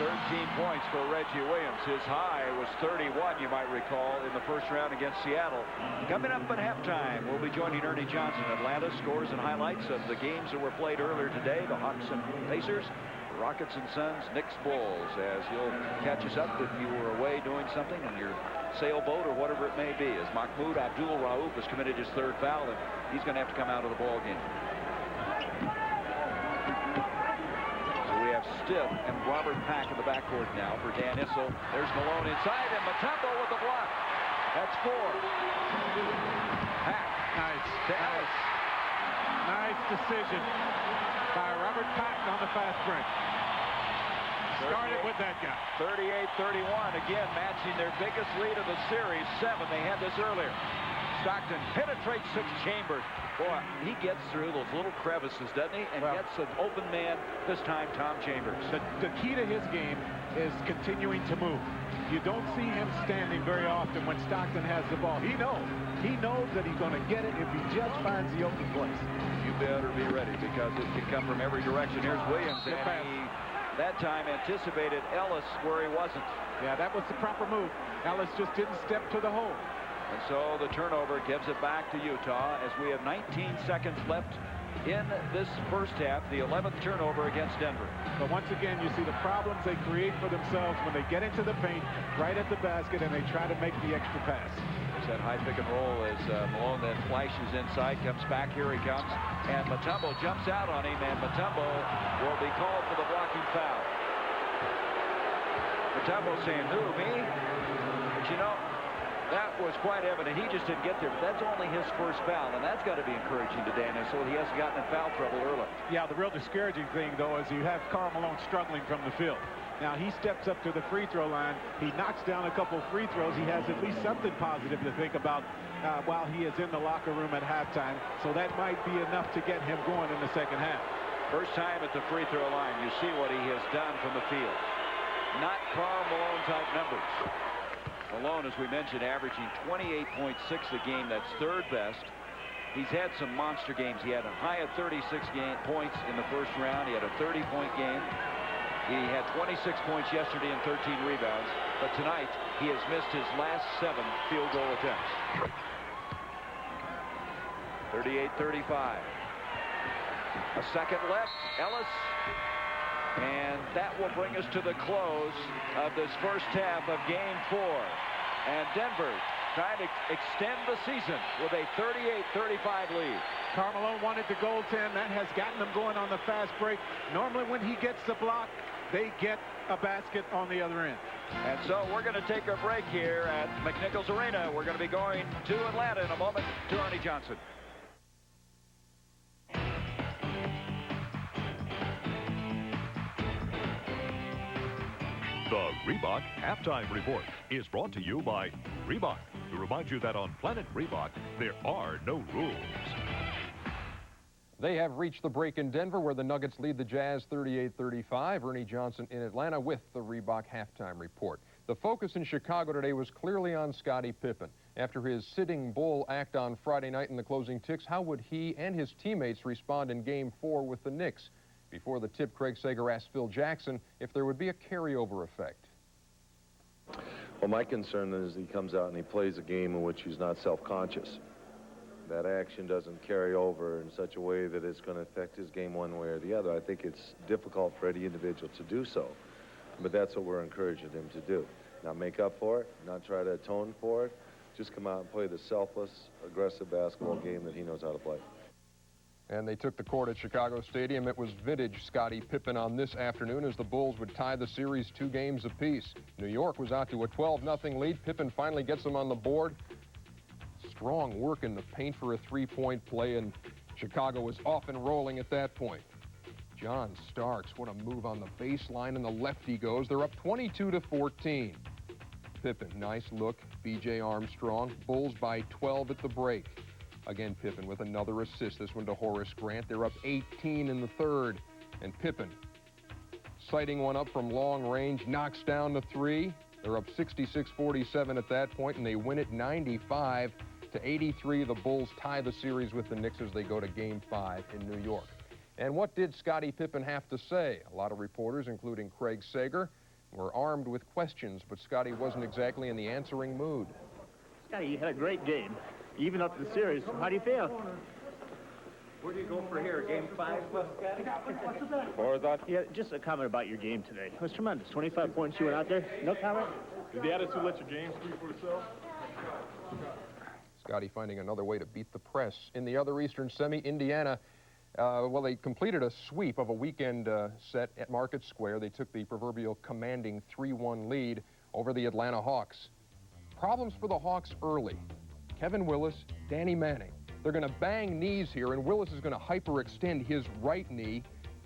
13 points for Reggie Williams. His high was 31, you might recall, in the first round against Seattle. Coming up at halftime, we'll be joining Ernie Johnson. Atlanta scores and highlights of the games that were played earlier today. The Hawks and Pacers, Rockets and Suns, Knicks, Bulls. As you'll catch us up if you were away doing something on your sailboat or whatever it may be. As Mahmoud Abdul-Rauf has committed his 3rd foul, and he's going to have to come out of the ball game. Stitt and Robert Pack in the backcourt now for Dan Issel. There's Malone inside, and Mutombo with the block. That's 4. Pack. Nice. To Ellis. Nice decision by Robert Pack on the fast break. Started with that guy. 38-31. Again, matching their biggest lead of the series. 7. They had this earlier. Stockton penetrates 6 Chambers. Boy, he gets through those little crevices, doesn't he? And gets an open man, this time Tom Chambers. The key to his game is continuing to move. You don't see him standing very often when Stockton has the ball. He knows that he's going to get it if he just finds the open place. You better be ready, because it can come from every direction. Here's Williams, and he, that time, anticipated Ellis where he wasn't. Yeah, that was the proper move. Ellis just didn't step to the hole. And so the turnover gives it back to Utah as we have 19 seconds left in this first half. The 11th turnover against Denver. But once again, you see the problems they create for themselves when they get into the paint right at the basket and they try to make the extra pass. There's that high pick and roll as Malone then flashes inside, comes back, here he comes, and Mutombo jumps out on him, and Mutombo will be called for the blocking foul. Mutombo saying, who, me? But you know, that was quite evident. He just didn't get there, but that's only his first foul, and that's got to be encouraging to Dan Issel. He hasn't gotten in foul trouble early. Yeah, the real discouraging thing, though, is you have Karl Malone struggling from the field. Now, he steps up to the free throw line. He knocks down a couple free throws. He has at least something positive to think about while he is in the locker room at halftime, so that might be enough to get him going in the second half. First time at the free throw line, you see what he has done from the field. Not Karl Malone-type numbers. Malone, as we mentioned, averaging 28.6 a game. That's 3rd best. He's had some monster games. He had a high of 36 points in the first round. He had a 30-point game. He had 26 points yesterday and 13 rebounds. But tonight, he has missed his last 7 field goal attempts. 38-35. A second left. Ellis And that will bring us to the close of this first half of Game 4. And Denver trying to extend the season with a 38-35 lead. Karl Malone wanted to goaltend. That has gotten them going on the fast break. Normally when he gets the block, they get a basket on the other end. And so we're going to take a break here at McNichols Arena. We're going to be going to Atlanta in a moment to Ernie Johnson. The Reebok Halftime Report is brought to you by Reebok, to remind you that on Planet Reebok, there are no rules. They have reached the break in Denver, where the Nuggets lead the Jazz 38-35. Ernie Johnson in Atlanta with the Reebok Halftime Report. The focus in Chicago today was clearly on Scottie Pippen. After his sitting bull act on Friday night in the closing ticks, how would he and his teammates respond in Game 4 with the Knicks? Before the tip, Craig Sager asked Phil Jackson if there would be a carryover effect. Well, my concern is he comes out and he plays a game in which he's not self-conscious. That action doesn't carry over in such a way that it's going to affect his game one way or the other. I think it's difficult for any individual to do so, but that's what we're encouraging him to do. Not make up for it, not try to atone for it, just come out and play the selfless, aggressive basketball game that he knows how to play. And they took the court at Chicago Stadium. It was vintage Scottie Pippen on this afternoon as the Bulls would tie the series 2 games apiece. New York was out to a 12-0 lead. Pippen finally gets them on the board. Strong work in the paint for a 3-point play, and Chicago was off and rolling at that point. John Starks, what a move on the baseline, and the lefty goes. They're up 22-14. Pippen, nice look. B.J. Armstrong. Bulls by 12 at the break. Again, Pippen with another assist, this one to Horace Grant. They're up 18 in the third. And Pippen, sighting one up from long range, knocks down the 3. They're up 66-47 at that point, and they win it 95-83. The Bulls tie the series with the Knicks as they go to Game 5 in New York. And what did Scottie Pippen have to say? A lot of reporters, including Craig Sager, were armed with questions, but Scottie wasn't exactly in the answering mood. Scottie, you had a great game. Even up the series. How do you feel? Where do you go for here? Game 5? Or that? Yeah, just a comment about your game today. It was tremendous. 25 points you went out there. No comment? Did the attitude let your game speak for itself? Scottie finding another way to beat the press. In the other Eastern Semi, Indiana, well, they completed a sweep of a weekend set at Market Square. They took the proverbial commanding 3-1 lead over the Atlanta Hawks. Problems for the Hawks early. Kevin Willis, Danny Manning. They're going to bang knees here, and Willis is going to hyperextend his right knee.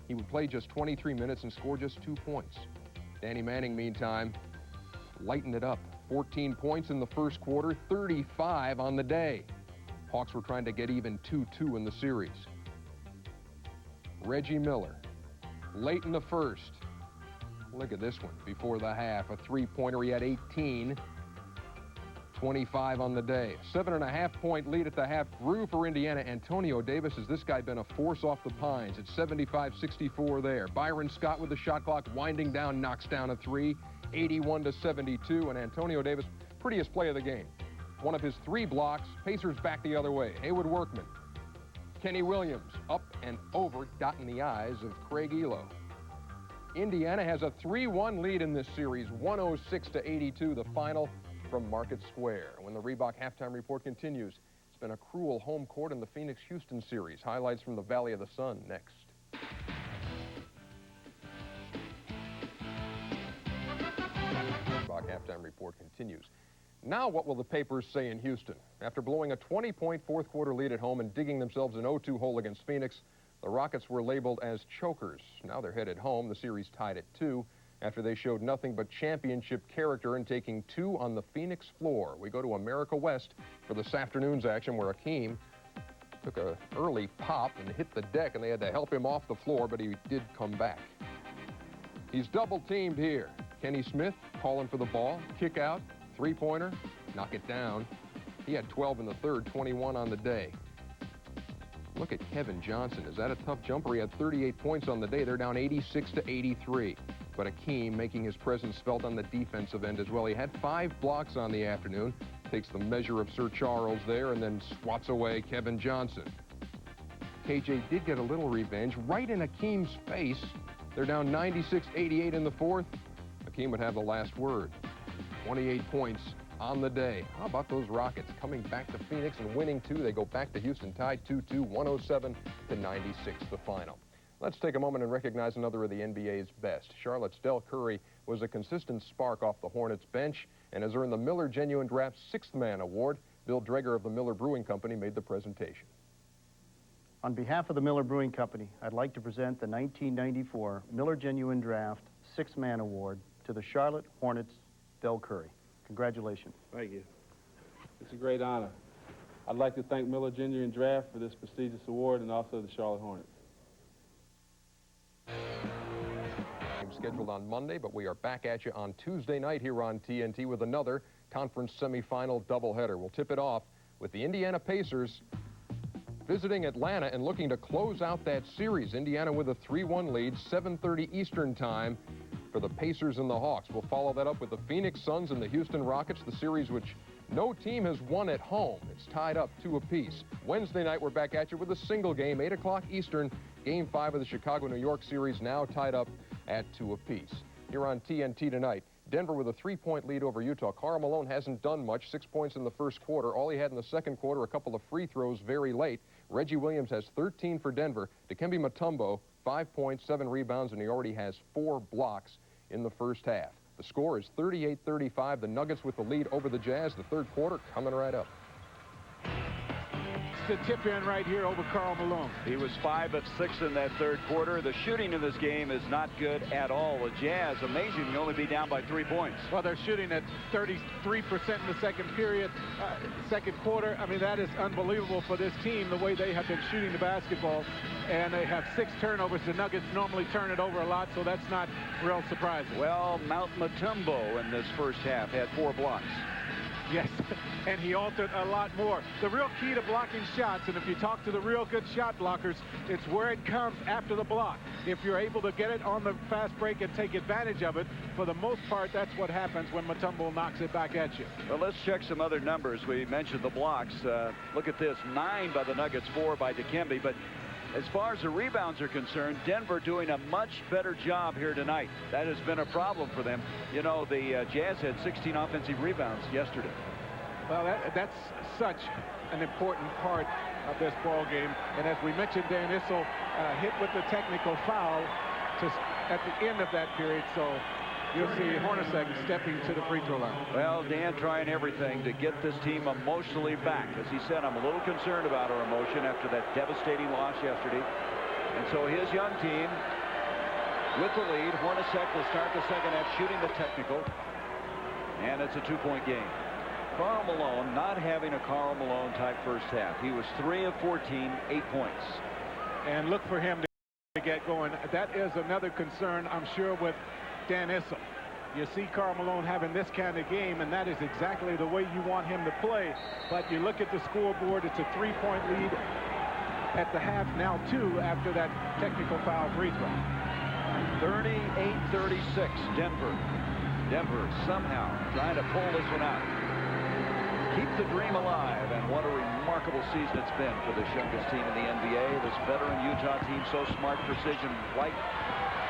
He would play just 23 minutes and score just 2 points. Danny Manning, meantime, lightened it up. 14 points in the first quarter, 35 on the day. Hawks were trying to get even 2-2 in the series. Reggie Miller, late in the first. Look at this one, before the half. A 3-pointer, he had 18. 25 on the day. 7.5-point lead at the half grew for Indiana. Antonio Davis, has this guy been a force off the pines? It's 75-64 there. Byron Scott with the shot clock winding down, knocks down a 3. 81-72, and Antonio Davis, prettiest play of the game. One of his 3 blocks, Pacers back the other way. Haywood Workman. Kenny Williams up and over, dotting the I's of Craig Elo. Indiana has a 3-1 lead in this series, 106-82, the final from Market Square. When the Reebok Halftime Report continues, it's been a cruel home court in the Phoenix-Houston series. Highlights from the Valley of the Sun next. Reebok Halftime Report continues. Now what will the papers say in Houston? After blowing a 20-point fourth quarter lead at home and digging themselves an 0-2 hole against Phoenix, the Rockets were labeled as chokers. Now they're headed home. The series tied at 2 after they showed nothing but championship character in taking 2 on the Phoenix floor. We go to America West for this afternoon's action, where Akeem took an early pop and hit the deck, and they had to help him off the floor, but he did come back. He's double-teamed here. Kenny Smith calling for the ball, kick out, 3-pointer, knock it down. He had 12 in the third, 21 on the day. Look at Kevin Johnson. Is that a tough jumper? He had 38 points on the day. They're down 86-83. But Akeem making his presence felt on the defensive end as well. He had 5 blocks on the afternoon. Takes the measure of Sir Charles there and then swats away Kevin Johnson. KJ did get a little revenge right in Akeem's face. They're down 96-88 in the fourth. Hakeem would have the last word. 28 points on the day. How about those Rockets coming back to Phoenix and winning two? They go back to Houston, tied 2-2, 107-96 the final. Let's take a moment and recognize another of the NBA's best. Charlotte's Del Curry was a consistent spark off the Hornets bench and has earned the Miller Genuine Draft Sixth Man Award. Bill Dreger of the Miller Brewing Company made the presentation. On behalf of the Miller Brewing Company, I'd like to present the 1994 Miller Genuine Draft Sixth Man Award to the Charlotte Hornets, Del Curry. Congratulations. Thank you. It's a great honor. I'd like to thank Miller Genuine Draft for this prestigious award and also the Charlotte Hornets. Game scheduled on Monday, but we are back at you on Tuesday night here on TNT with another conference semifinal doubleheader. We'll tip it off with the Indiana Pacers visiting Atlanta and looking to close out that series. Indiana with a 3-1 lead, 7:30 Eastern time for the Pacers and the Hawks. We'll follow that up with the Phoenix Suns and the Houston Rockets, the series which no team has won at home. It's tied up 2 apiece. Wednesday night, we're back at you with a single game, 8 o'clock Eastern. Game 5 of the Chicago-New York series now tied up at 2 apiece. Here on TNT tonight, Denver with a 3-point lead over Utah. Karl Malone hasn't done much, 6 points in the first quarter. All he had in the second quarter, a couple of free throws very late. Reggie Williams has 13 for Denver. Dikembe Mutombo, 5 points, 7 rebounds, and he already has 4 blocks in the first half. The score is 38-35. The Nuggets with the lead over the Jazz. The third quarter coming right up. The tip in right here over Karl Malone. He was 5 of 6 in that third quarter. The shooting in this game is not good at all. The Jazz, amazing, only be down by 3 points. Well, they're shooting at 33% in the second period, second quarter. I mean, that is unbelievable for this team, the way they have been shooting the basketball. And they have 6 turnovers. The Nuggets normally turn it over a lot, so that's not real surprising. Well, Mutombo in this first half had 4 blocks. Yes, and he altered a lot more. The real key to blocking shots, and if you talk to the real good shot blockers, it's where it comes after the block. If you're able to get it on the fast break and take advantage of it, for the most part, that's what happens when Mutombo knocks it back at you. Well, let's check some other numbers. We mentioned the blocks. Look at this, 9 by the Nuggets, 4 by Dikembe. But as far as the rebounds are concerned, Denver doing a much better job here tonight. That has been a problem for them. You know, the Jazz had 16 offensive rebounds yesterday. Well, that's such an important part of this ball game. And as we mentioned, Dan Issel hit with the technical foul at the end of that period. So you'll see Hornacek stepping to the free throw line. Well, Dan trying everything to get this team emotionally back. As he said, I'm a little concerned about our emotion after that devastating loss yesterday. And so his young team with the lead. Hornacek will start the second half shooting the technical. And it's a 2-point game. Karl Malone not having a Karl Malone type first half. He was 3 of 14, 8 points. And look for him to get going. That is another concern, I'm sure, with Dan Issel. You see Karl Malone having this kind of game, and that is exactly the way you want him to play. But you look at the scoreboard, it's a 3-point lead at the half, now 2 after that technical foul free throw. 38-36, Denver. Denver somehow trying to pull this one out. Keep the dream alive, and what a remarkable season it's been for this youngest team in the NBA. This veteran Utah team, so smart, precision, White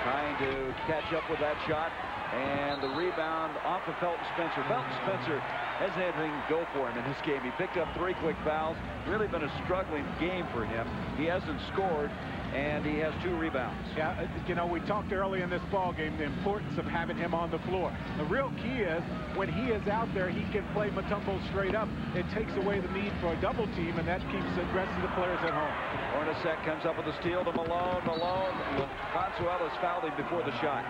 trying to catch up with that shot, and the rebound off of Felton Spencer. Felton Spencer hasn't had anything go for him in this game. He picked up 3 quick fouls. Really been a struggling game for him. He hasn't scored, and he has 2 rebounds. Yeah, you know, we talked early in this ball game the importance of having him on the floor. The real key is when he is out there, he can play Mutombo straight up. It takes away the need for a double team, and that keeps the rest of the players at home. Hornacek comes up with a steal to Malone. Alfonso Ellis fouled him before the shot.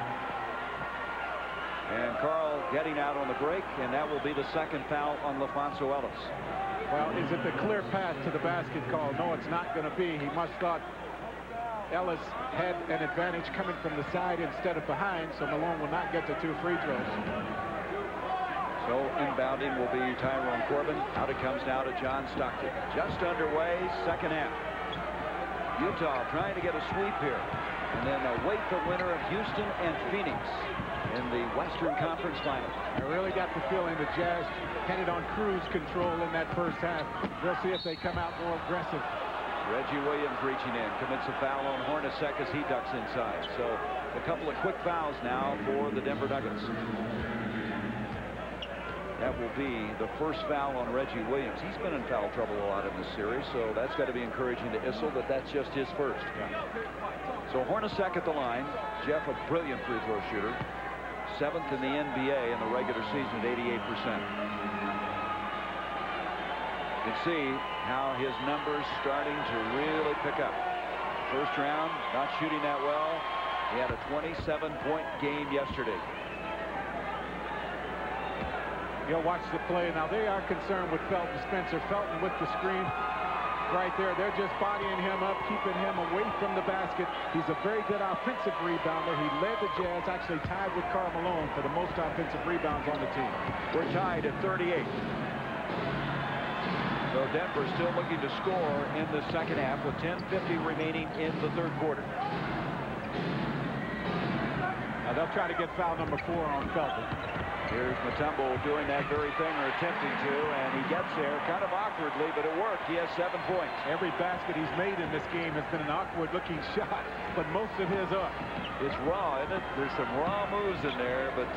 And Karl getting out on the break, and that will be the second foul on Alfonso Ellis. Well, is it the clear path to the basket call? No, it's not going to be. He must thought Ellis had an advantage coming from the side instead of behind, so Malone will not get the 2 free throws. So inbounding will be Tyrone Corbin. Out it comes now to John Stockton. Just underway, second half. Utah trying to get a sweep here, and then await the winner of Houston and Phoenix in the Western Conference Final. I really got the feeling the Jazz had it on cruise control in that first half. We'll see if they come out more aggressive Reggie Williams reaching in, commits a foul on Hornacek as he ducks inside. So a couple of quick fouls now for the Denver Nuggets. That will be the first foul on Reggie Williams. He's been in foul trouble a lot in this series, so that's got to be encouraging to Issel that that's just his first. So Hornacek at the line. Jeff, a brilliant free throw shooter. 7th in the NBA in the regular season at 88%. You can see how his numbers starting to really pick up. First round, not shooting that well. He had a 27-point game yesterday. You'll watch the play. Now they are concerned with Felton Spencer. Felton with the screen right there. They're just bodying him up, keeping him away from the basket. He's a very good offensive rebounder. He led the Jazz, actually tied with Karl Malone for the most offensive rebounds on the team. We're tied at 38. So Denver still looking to score in the second half with 10:50 remaining in the third quarter. Now they'll try to get foul number 4 on Felton. Here's Mutombo doing that very thing, or attempting to, and he gets there kind of awkwardly, but it worked. He has 7 points. Every basket he's made in this game has been an awkward-looking shot, but most of his are. It's raw, isn't it? There's some raw moves in there, but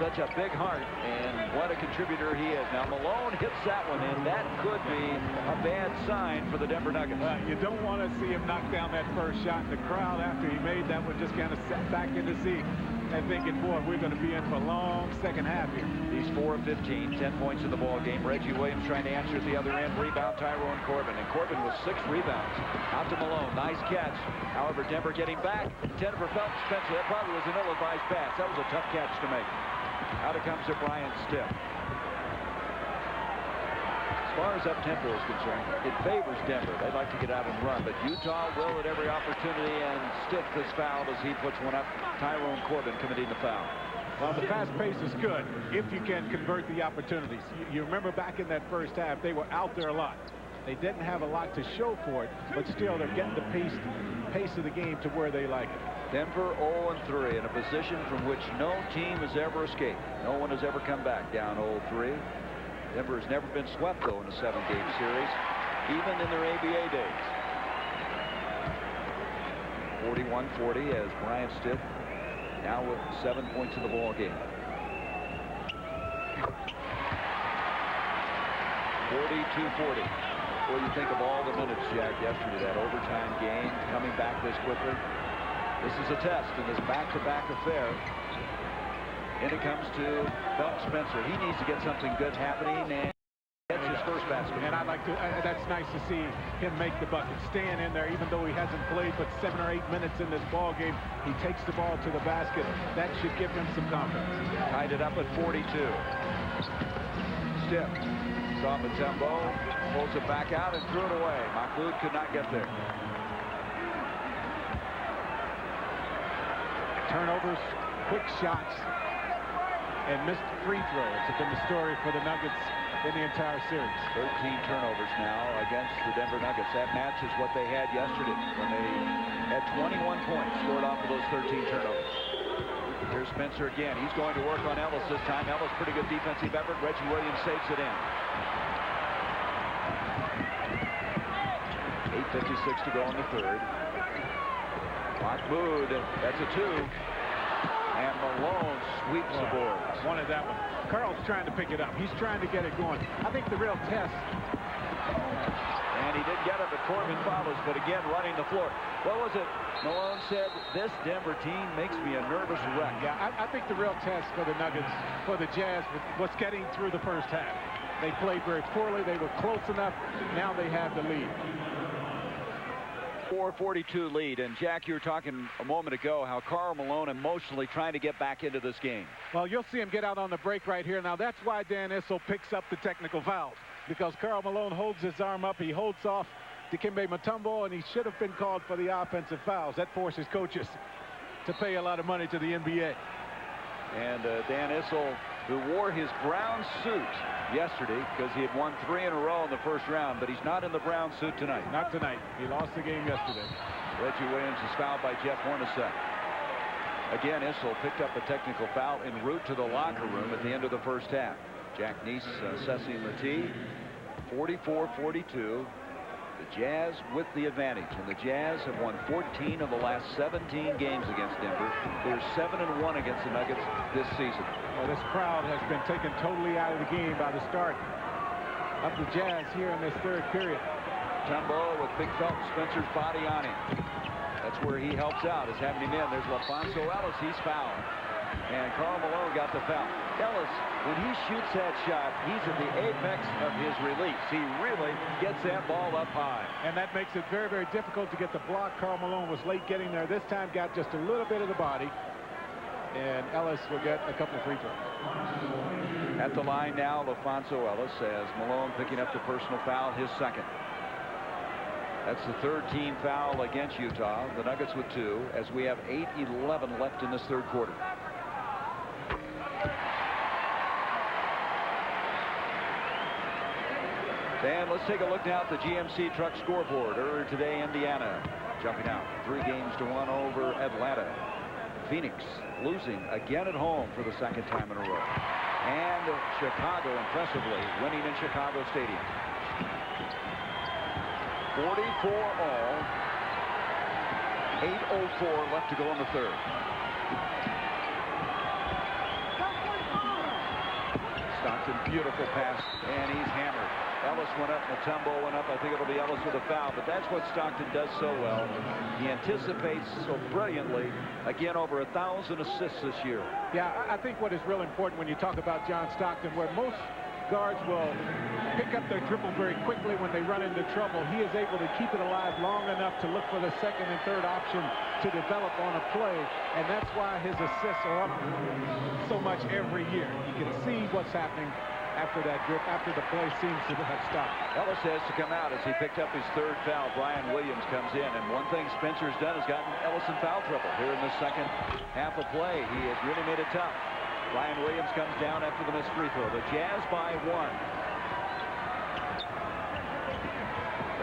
such a big heart, and what a contributor he is. Now Malone hits that one in. That could be a bad sign for the Denver Nuggets. You don't want to see him knock down that first shot. The crowd, after he made that one, just kind of sat back in the seat and thinking, boy, we're going to be in for a long second half here. He's 4 of 15, 10 points in the ball game. Reggie Williams trying to answer at the other end. Rebound Tyrone Corbin, and Corbin with 6 rebounds. Out to Malone, nice catch. However, Denver getting back. 10 for Felton Spencer. That probably was an ill-advised pass. That was a tough catch to make. Out it comes to Brian Stiff. As far as up-tempo is concerned, it favors Denver. They'd like to get out and run, but Utah will at every opportunity, and Stiff is fouled as he puts one up. Tyrone Corbin committing the foul. Well, the fast pace is good if you can convert the opportunities. You remember back in that first half, they were out there a lot. They didn't have a lot to show for it, but still they're getting the pace of the game to where they like it. Denver 0-3 in a position from which no team has ever escaped. No one has ever come back down 0-3. Denver has never been swept, though, in a 7-game series, even in their ABA days. 41-40 as Brian Stiff now with 7 points in the ball game. 42-40. What do you think of all the minutes, Jack, yesterday, that overtime game, coming back this quickly? This is a test in this back-to-back affair. And it comes to Felton Spencer. He needs to get something good happening, and gets his first basket. And I'd like to, that's nice to see him make the bucket, staying in there, even though he hasn't played but 7 or 8 minutes in this ball game. He takes the ball to the basket. That should give him some confidence. Tied it up at 42. Stiff. Saw Mutombo, pulls it back out and threw it away. Mahmoud could not get there. Turnovers, quick shots, and missed free throws have been the story for the Nuggets in the entire series. 13 turnovers now against the Denver Nuggets. That matches what they had yesterday when they had 21 points scored off of those 13 turnovers. Here's Spencer again. He's going to work on Ellis this time. Ellis, pretty good defensive effort. Reggie Williams saves it in. 8:56 to go in the third. Mahmoud, that's a 2. And Malone sweeps the boards. Wanted that one. Karl's trying to pick it up. He's trying to get it going. I think the real test. And he didn't get it, but Corbin follows, but again running the floor. What was it? Malone said, this Denver team makes me a nervous wreck. Yeah, I think the real test for the Nuggets, for the Jazz, was getting through the first half. They played very poorly. They were close enough. Now they have the lead. 4-42 lead, and Jack, you were talking a moment ago how Karl Malone emotionally trying to get back into this game. Well, you'll see him get out on the break right here. Now that's why Dan Issel picks up the technical fouls, because Karl Malone holds his arm up. He holds off Dikembe Mutombo, and he should have been called for the offensive fouls. That forces coaches to pay a lot of money to the NBA. And Dan Issel, who wore his brown suit yesterday because he had won 3 in a row in the first round, but he's not in the brown suit tonight. Not tonight. He lost the game yesterday. Reggie Williams is fouled by Jeff Hornacek. Again, Issel picked up a technical foul en route to the locker room at the end of the first half. Jack Neese assessing the tee. 44-42. The Jazz with the advantage, and the Jazz have won 14 of the last 17 games against Denver. They're 7-1 against the Nuggets this season. Well, this crowd has been taken totally out of the game by the start of the Jazz here in this third period. Mutombo with Big Felton Spencer's body on him. That's where he helps out, is having him in. There's LaFonso Ellis. He's fouled. And Karl Malone got the foul. Ellis, when he shoots that shot, he's at the apex of his release. He really gets that ball up high. And that makes it very, very difficult to get the block. Karl Malone was late getting there. This time got just a little bit of the body. And Ellis will get a couple of free throws. At the line now, LaFonso Ellis, as Malone picking up the personal foul, his second. That's the third team foul against Utah. The Nuggets with 2, as we have 8:11 left in this third quarter. And let's take a look now at the GMC Truck scoreboard. Earlier today, Indiana jumping out 3-1 over Atlanta. Phoenix losing again at home for the second time in a row. And Chicago impressively winning in Chicago Stadium. 44 all. 8:04 left to go in the third. Stockton, beautiful pass, and he's hammered. Ellis went up, Mutombo went up. I think it'll be Ellis with a foul, but that's what Stockton does so well. He anticipates so brilliantly. Again, over 1,000 assists this year. Yeah, I think what is real important when you talk about John Stockton, where most guards will pick up their dribble very quickly when they run into trouble, he is able to keep it alive long enough to look for the second and third option to develop on a play, and that's why his assists are up so much every year. You can see what's happening after that grip, after the play seems to have stopped. Ellis has to come out as he picked up his third foul. Brian Williams comes in, and one thing Spencer's done is gotten Ellis in foul trouble here in the second half of play. He has really made it tough. Brian Williams comes down after the missed free throw. The Jazz by 1.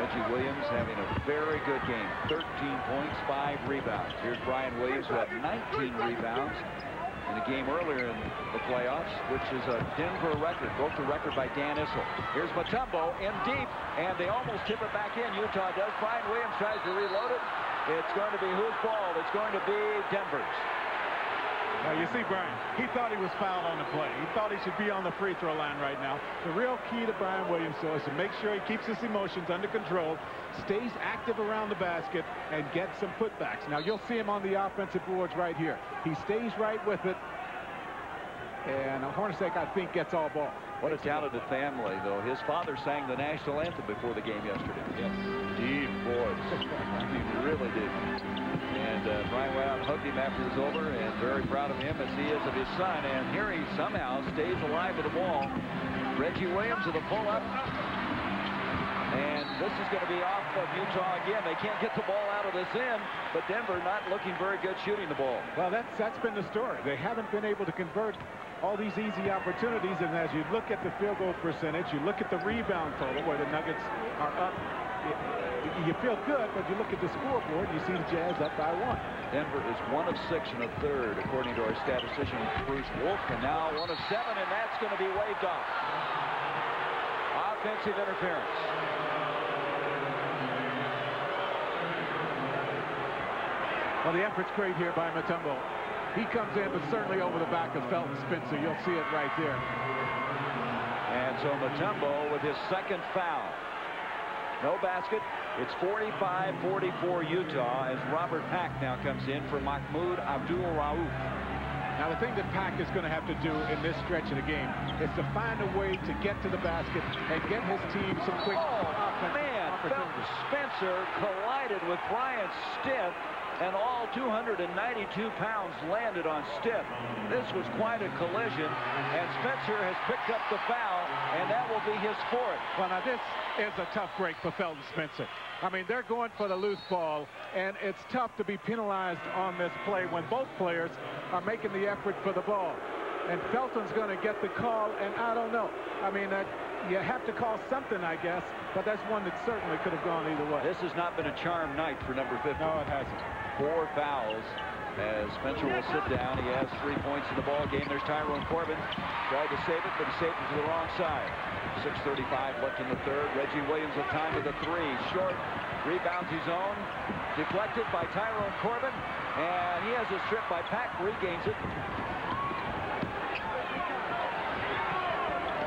Reggie Williams having a very good game. 13 points, 5 rebounds. Here's Brian Williams, who had 19 rebounds in a game earlier in the playoffs, which is a Denver record. Broke the record by Dan Issel. Here's Mutombo in deep, and they almost tip it back in. Utah does. Brian Williams tries to reload it. It's going to be whose ball? It's going to be Denver's. Now you see Brian, he thought he was fouled on the play. He thought he should be on the free throw line right now. The real key to Brian Williams is to make sure he keeps his emotions under control, stays active around the basket, and gets some putbacks. Now you'll see him on the offensive boards right here. He stays right with it, and Hornacek, I think, gets all ball. What a talented family, though. His father sang the national anthem before the game yesterday. Yes. Deep voice. He really did. And Brian went out and hugged him after it was over, and very proud of him as he is of his son. And here he somehow stays alive with the ball. Reggie Williams with a pull-up. And this is going to be off of Utah again. They can't get the ball out of this end, but Denver not looking very good shooting the ball. Well, that's been the story. They haven't been able to convert all these easy opportunities, and as you look at the field goal percentage, you look at the rebound total where the Nuggets are up, you feel good, but you look at the scoreboard, you see the Jazz up by 1. Denver is 1 of 6 in a third, according to our statistician Bruce Wolf, and now 1 of 7, and that's going to be waved off. Offensive interference. Well, the effort's great here by Mutombo. He comes in, but certainly over the back of Felton Spencer. You'll see it right there. And so Mutombo with his second foul. No basket. It's 45-44 Utah as Robert Pack now comes in for Mahmoud Abdul-Rauf. Now, the thing that Pack is going to have to do in this stretch of the game is to find a way to get to the basket and get his team some quick man, Felton Spencer collided with Brian Stitt, and all 292 pounds landed on Stitt. This was quite a collision, and Spencer has picked up the foul, and that will be his 4th. Well, now this is a tough break for Felton Spencer. I mean, they're going for the loose ball, and it's tough to be penalized on this play when both players are making the effort for the ball. And Felton's going to get the call, and I don't know. I mean, you have to call something, I guess, but that's one that certainly could have gone either way. This has not been a charmed night for number 50. No, it hasn't. 4 fouls as Spencer will sit down. He has 3 points in the ball game. There's Tyrone Corbin. Tried to save it, but he saved it to the wrong side. 6:35 left in the third. Reggie Williams with time with a three. Short. Rebounds his own. Deflected by Tyrone Corbin. And he has a strip by Pack. Regains it.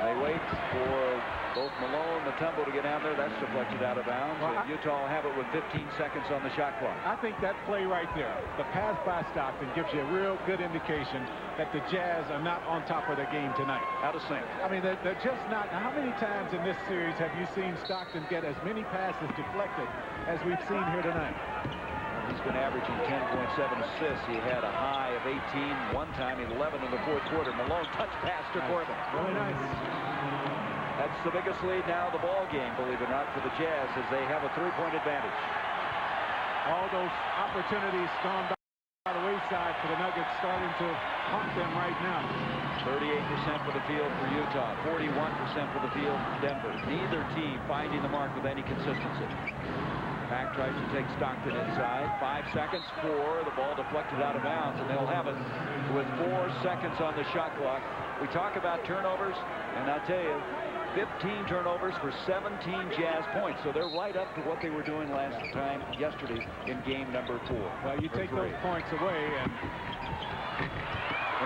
They wait for both Malone and Mutombo to get down there. That's deflected out of bounds. Well, and Utah will have it with 15 seconds on the shot clock. I think that play right there, the pass by Stockton, gives you a real good indication that the Jazz are not on top of their game tonight. Out of sync. I mean, they're just not. Now, how many times in this series have you seen Stockton get as many passes deflected as we've seen here tonight? He's been averaging 10.7 assists. He had a high of 18 one time, 11 in the fourth quarter. Malone touch pass to Corbin. Really nice. That's the biggest lead now of the ball game, believe it or not, for the Jazz, as they have a three-point advantage. All those opportunities gone by the wayside for the Nuggets, starting to haunt them right now. 38% for the field for Utah, 41% for the field for Denver. Neither team finding the mark with any consistency. Pack tries to take Stockton inside. 5 seconds for the ball deflected out of bounds, and they'll have it with 4 seconds on the shot clock. We talk about turnovers, and I'll tell you, 15 turnovers for 17 Jazz points. So they're right up to what they were doing yesterday in game number 4. Well, you take those points away, and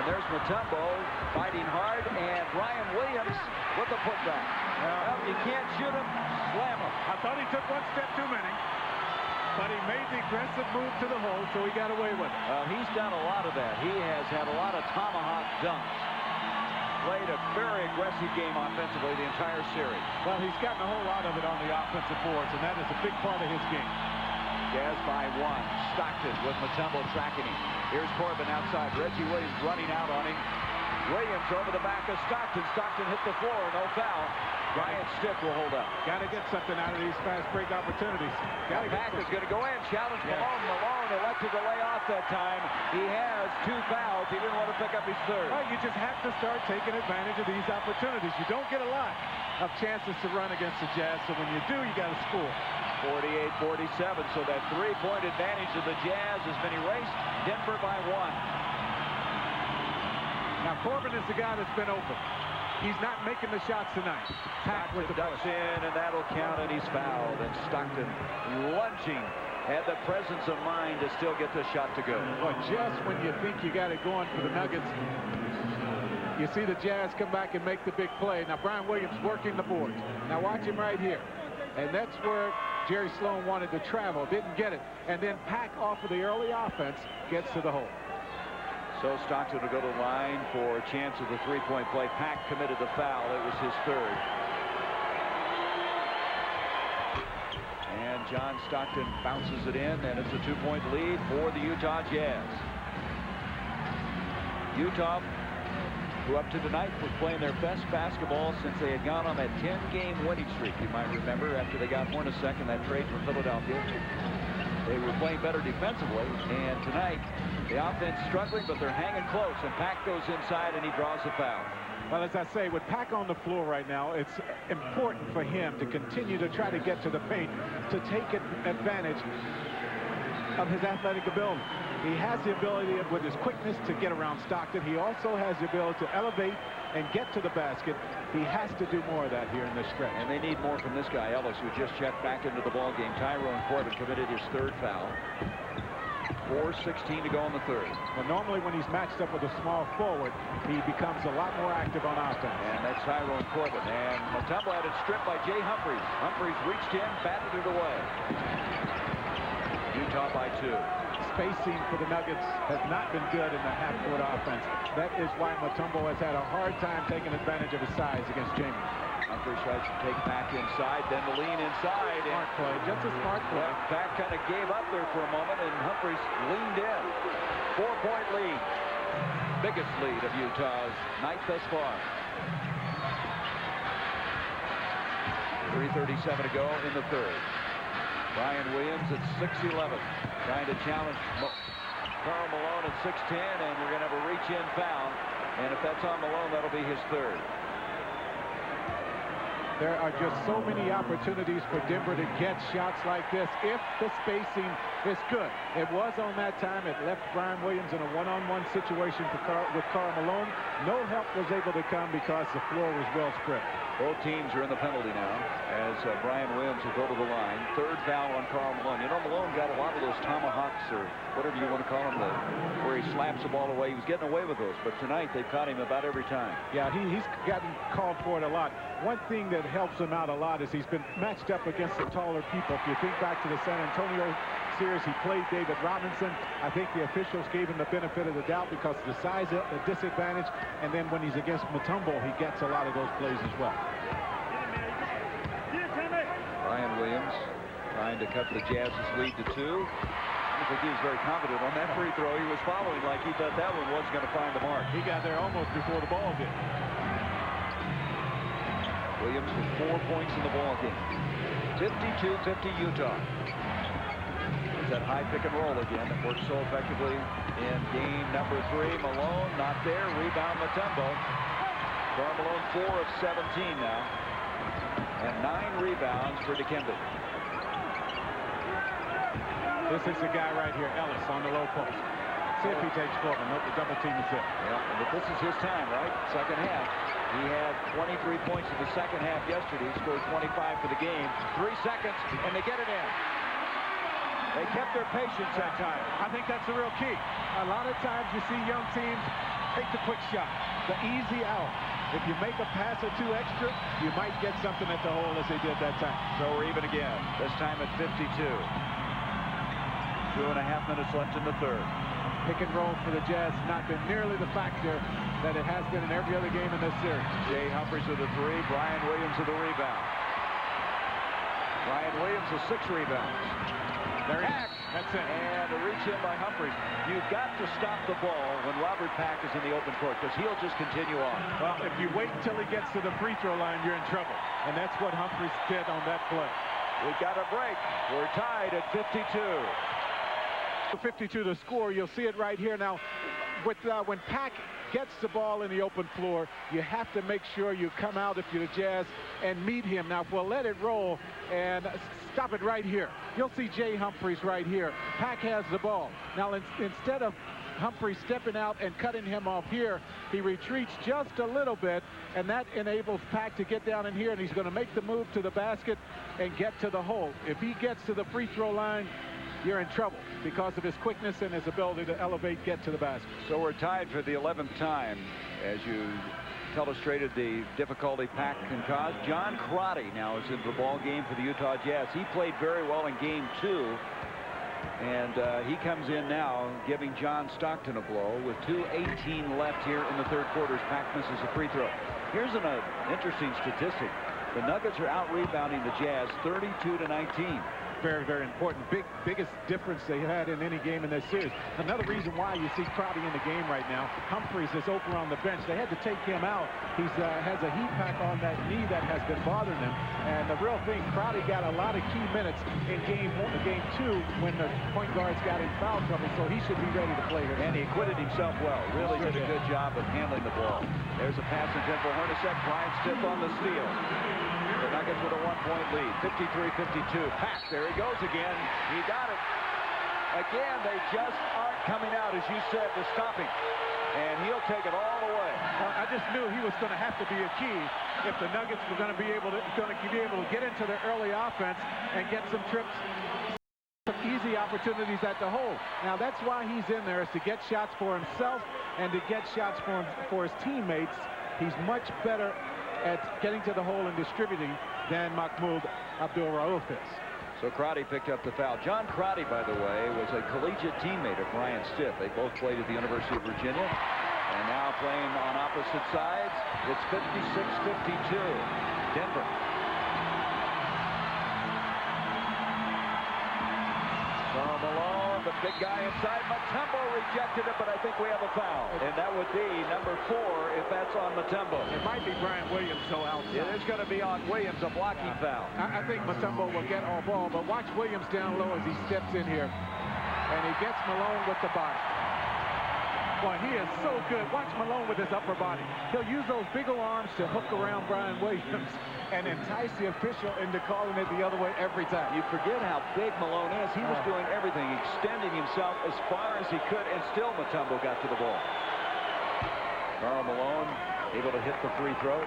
there's Mutombo fighting hard, and Brian Williams with the putback. Well, you can't shoot him, slam him. I thought he took one step too many, but he made the aggressive move to the hole, so he got away with it. Well, he's done a lot of that. He has had a lot of tomahawk dunks. Played a very aggressive game offensively the entire series. Well, he's gotten a whole lot of it on the offensive boards, and that is a big part of his game. Jazz by 1. Stockton with Mutombo tracking him. Here's Corbin outside. Reggie Williams running out on him. Williams over the back of Stockton. Stockton hit the floor. No foul. Bryant Stitt will hold up. Got to get something out of these fast break opportunities. Pack is going to go in. Challenge Malone. Malone elected to lay off that time. He has 2 fouls. He didn't want to pick up his third. Well, you just have to start taking advantage of these opportunities. You don't get a lot of chances to run against the Jazz, so when you do, you got to score. 48-47, so that 3-point advantage of the Jazz has been erased. Denver by 1. Now, Corbin is the guy that's been open. He's not making the shots tonight. Pack with the ducks in, and that'll count, and he's fouled. And Stockton lunging, had the presence of mind to still get the shot to go. But just when you think you got it going for the Nuggets, you see the Jazz come back and make the big play. Now, Brian Williams working the boards. Now, watch him right here. And that's where Jerry Sloan wanted to travel, didn't get it. And then Pack off of the early offense gets to the hole. So Stockton will go to the line for a chance of the 3-point play. Pack committed the foul. It was his third. And John Stockton bounces it in, and it's a 2-point lead for the Utah Jazz. Utah, who up to tonight was playing their best basketball since they had gone on that 10-game winning streak, you might remember, after they got Hornacek in that trade from Philadelphia. They were playing better defensively, and tonight the offense struggling, but they're hanging close, and Pack goes inside and he draws the foul. Well, as I say, with Pack on the floor right now, it's important for him to continue to try to get to the paint, to take advantage of his athletic ability. He has the ability with his quickness to get around Stockton. He also has the ability to elevate and get to the basket. He has to do more of that here in this stretch. And they need more from this guy, Ellis, who just checked back into the ball game. Tyrone Corbin committed his third foul. 4:16 to go in the third. Well, normally when he's matched up with a small forward, he becomes a lot more active on offense. And that's Tyrone Corbin. And Mutombo had it stripped by Jay Humphries. Humphries reached in, batted it away. Utah by 2. Spacing for the Nuggets has not been good in the half-court offense. That is why Mutombo has had a hard time taking advantage of his size against Jamie. Humphries tries to take Pack inside, then the lean inside. Smart play, just a smart play. Pack kind of gave up there for a moment, and Humphries leaned in. 4-point lead. Biggest lead of Utah's night thus far. 3:37 to go in the third. Brian Williams at 6'11", trying to challenge Karl Malone at 6'10", and we're going to have a reach-in foul. And if that's on Malone, that'll be his third. There are just so many opportunities for Denver to get shots like this if the spacing is good. It was on that time. It left Brian Williams in a one-on-one situation with Karl Malone. No help was able to come because the floor was well spread. Both teams are in the penalty now as Brian Williams will go to the line. Third foul on Karl Malone. You know, Malone got a lot of those tomahawks or whatever you want to call them, where he slaps the ball away. He was getting away with those, but tonight they've caught him about every time. Yeah, he's gotten called for it a lot. One thing that helps him out a lot is he's been matched up against the taller people. If you think back to the San Antonio series, he played David Robinson. I think the officials gave him the benefit of the doubt because of the size of the disadvantage, and then when he's against Mutombo, he gets a lot of those plays as well. Brian Williams trying to cut the Jazz's lead to 2. I think he was very confident on that free throw. He was following like he thought that one wasn't going to find the mark. He got there almost before the ball did. Williams with 4 points in the ball game. 52-50 Utah. There's that high pick and roll again that works so effectively in game number 3. Malone not there. Rebound Mutombo. Karl Malone 4 of 17 now. And 9 rebounds for Dikembe. This is the guy right here, Ellis, on the low post. See if he takes Corbin. Nope, the double team is it. Yeah, but this is his time, right? Second half. He had 23 points in the second half yesterday. He scored 25 for the game. 3 seconds, and they get it in. They kept their patience that time. I think that's the real key. A lot of times you see young teams take the quick shot, the easy out. If you make a pass or 2 extra, you might get something at the hole as they did that time. So we're even again, this time at 52. 2.5 minutes left in the third. Pick and roll for the Jazz not been nearly the factor that it has been in every other game in this series. Jay Humphries with a 3, Brian Williams with a rebound. Brian Williams with 6 rebounds. There he is. That's it. And a reach in by Humphries. You've got to stop the ball when Robert Pack is in the open court because he'll just continue on. Well, if you wait until he gets to the free throw line, you're in trouble. And that's what Humphries did on that play. We got a break. We're tied at 52. 52 to score. You'll see it right here. Now, with when Pack gets the ball in the open floor, you have to make sure you come out if you're the Jazz and meet him. Now, if we'll let it roll and stop it right here. You'll see Jay Humphries right here. Pack has the ball. Now, instead of Humphries stepping out and cutting him off here, he retreats just a little bit, and that enables Pack to get down in here, and he's going to make the move to the basket and get to the hole. If he gets to the free throw line, you're in trouble because of his quickness and his ability to elevate, get to the basket. So we're tied for the 11th time, as you illustrated the difficulty Pack can cause. John Crotty now is in the ball game for the Utah Jazz. He played very well in game 2, and he comes in now giving John Stockton a blow with 2:18 left here in the third quarter as Pack misses a free throw. Here's an interesting statistic. The Nuggets are out-rebounding the Jazz 32-19. Very, very important. Biggest difference they had in any game in this series. Another reason why you see Crotty in the game right now. Humphries is over on the bench. They had to take him out. He has a heat pack on that knee that has been bothering him. And the real thing, Crotty got a lot of key minutes in game 2 when the point guards got in foul trouble, so he should be ready to play here. And he acquitted himself well. Really did a good job of handling the ball. There's a pass in for Hornacek. Brian Stiff on the steal. The Nuggets with a 1-point lead, 53-52. Pack, there he goes again. He got it. Again, they just aren't coming out, as you said, to stop him. And he'll take it all the way. I just knew he was going to have to be a key if the Nuggets were going to be able to get into the early offense and get some trips, some easy opportunities at the hole. Now, that's why he's in there, is to get shots for himself and to get shots for his teammates. He's much better at getting to the hole and distributing than Mahmoud Abdul-Rauf is. So Crotty picked up the foul. John Crotty, by the way, was a collegiate teammate of Brian Stiff. They both played at the University of Virginia. And now playing on opposite sides, it's 56-52. Denver. Karl Malone, the big guy inside. Mutombo rejected it, but I think we have a foul. And that would be number 4 if that's on Mutombo. It might be Brian Williams, so outside. It is going to be on Williams, a blocking foul. I think Mutombo will get all ball, but watch Williams down low as he steps in here. And he gets Malone with the body. point. He is so good. Watch Malone with his upper body. He'll use those big old arms to hook around Brian Williams and entice the official into calling it the other way every time. You forget how big Malone is. He was doing everything, extending himself as far as he could, and still Mutombo got to the ball. Karl Malone able to hit the free throw.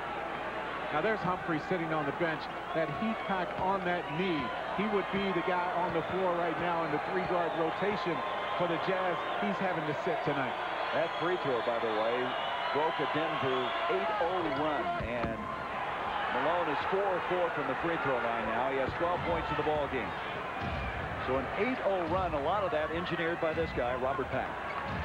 Now there's Humphrey sitting on the bench. That heat pack on that knee. He would be the guy on the floor right now in the three-guard rotation for the Jazz. He's having to sit tonight. That free throw, by the way, broke a Denver 8-0 run, and Malone is 4-4 from the free throw line now. He has 12 points in the ball game. So an 8-0 run, a lot of that engineered by this guy, Robert Pack.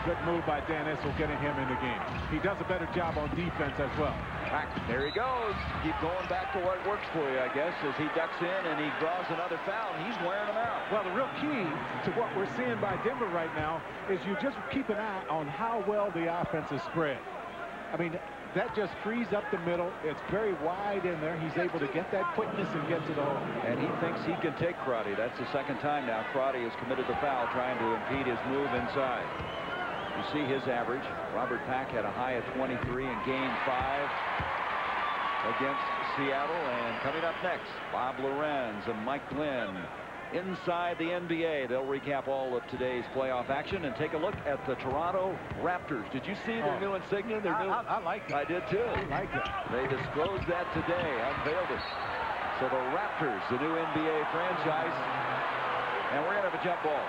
Good move by Dan Issel getting him in the game. He does a better job on defense as well. Pack, there he goes. Keep going back to what works for you, I guess, as he ducks in and he draws another foul. He's wearing them out. Well, the real key to what we're seeing by Denver right now is you just keep an eye on how well the offense is spread. I mean, that just frees up the middle. It's very wide in there. He's able to get that quickness and get to the hole. And he thinks he can take Crotty. That's the second time now Crotty has committed the foul trying to impede his move inside. You see his average. Robert Pack had a high of 23 in Game 5 against Seattle. And coming up next, Bob Lorenz and Mike Glenn inside the NBA. They'll recap all of today's playoff action and take a look at the Toronto Raptors. Did you see their new insignia? Their new... I like it. I did too. I like it. They disclosed that today, unveiled it. So the Raptors, the new NBA franchise, and we're going to have a jump ball.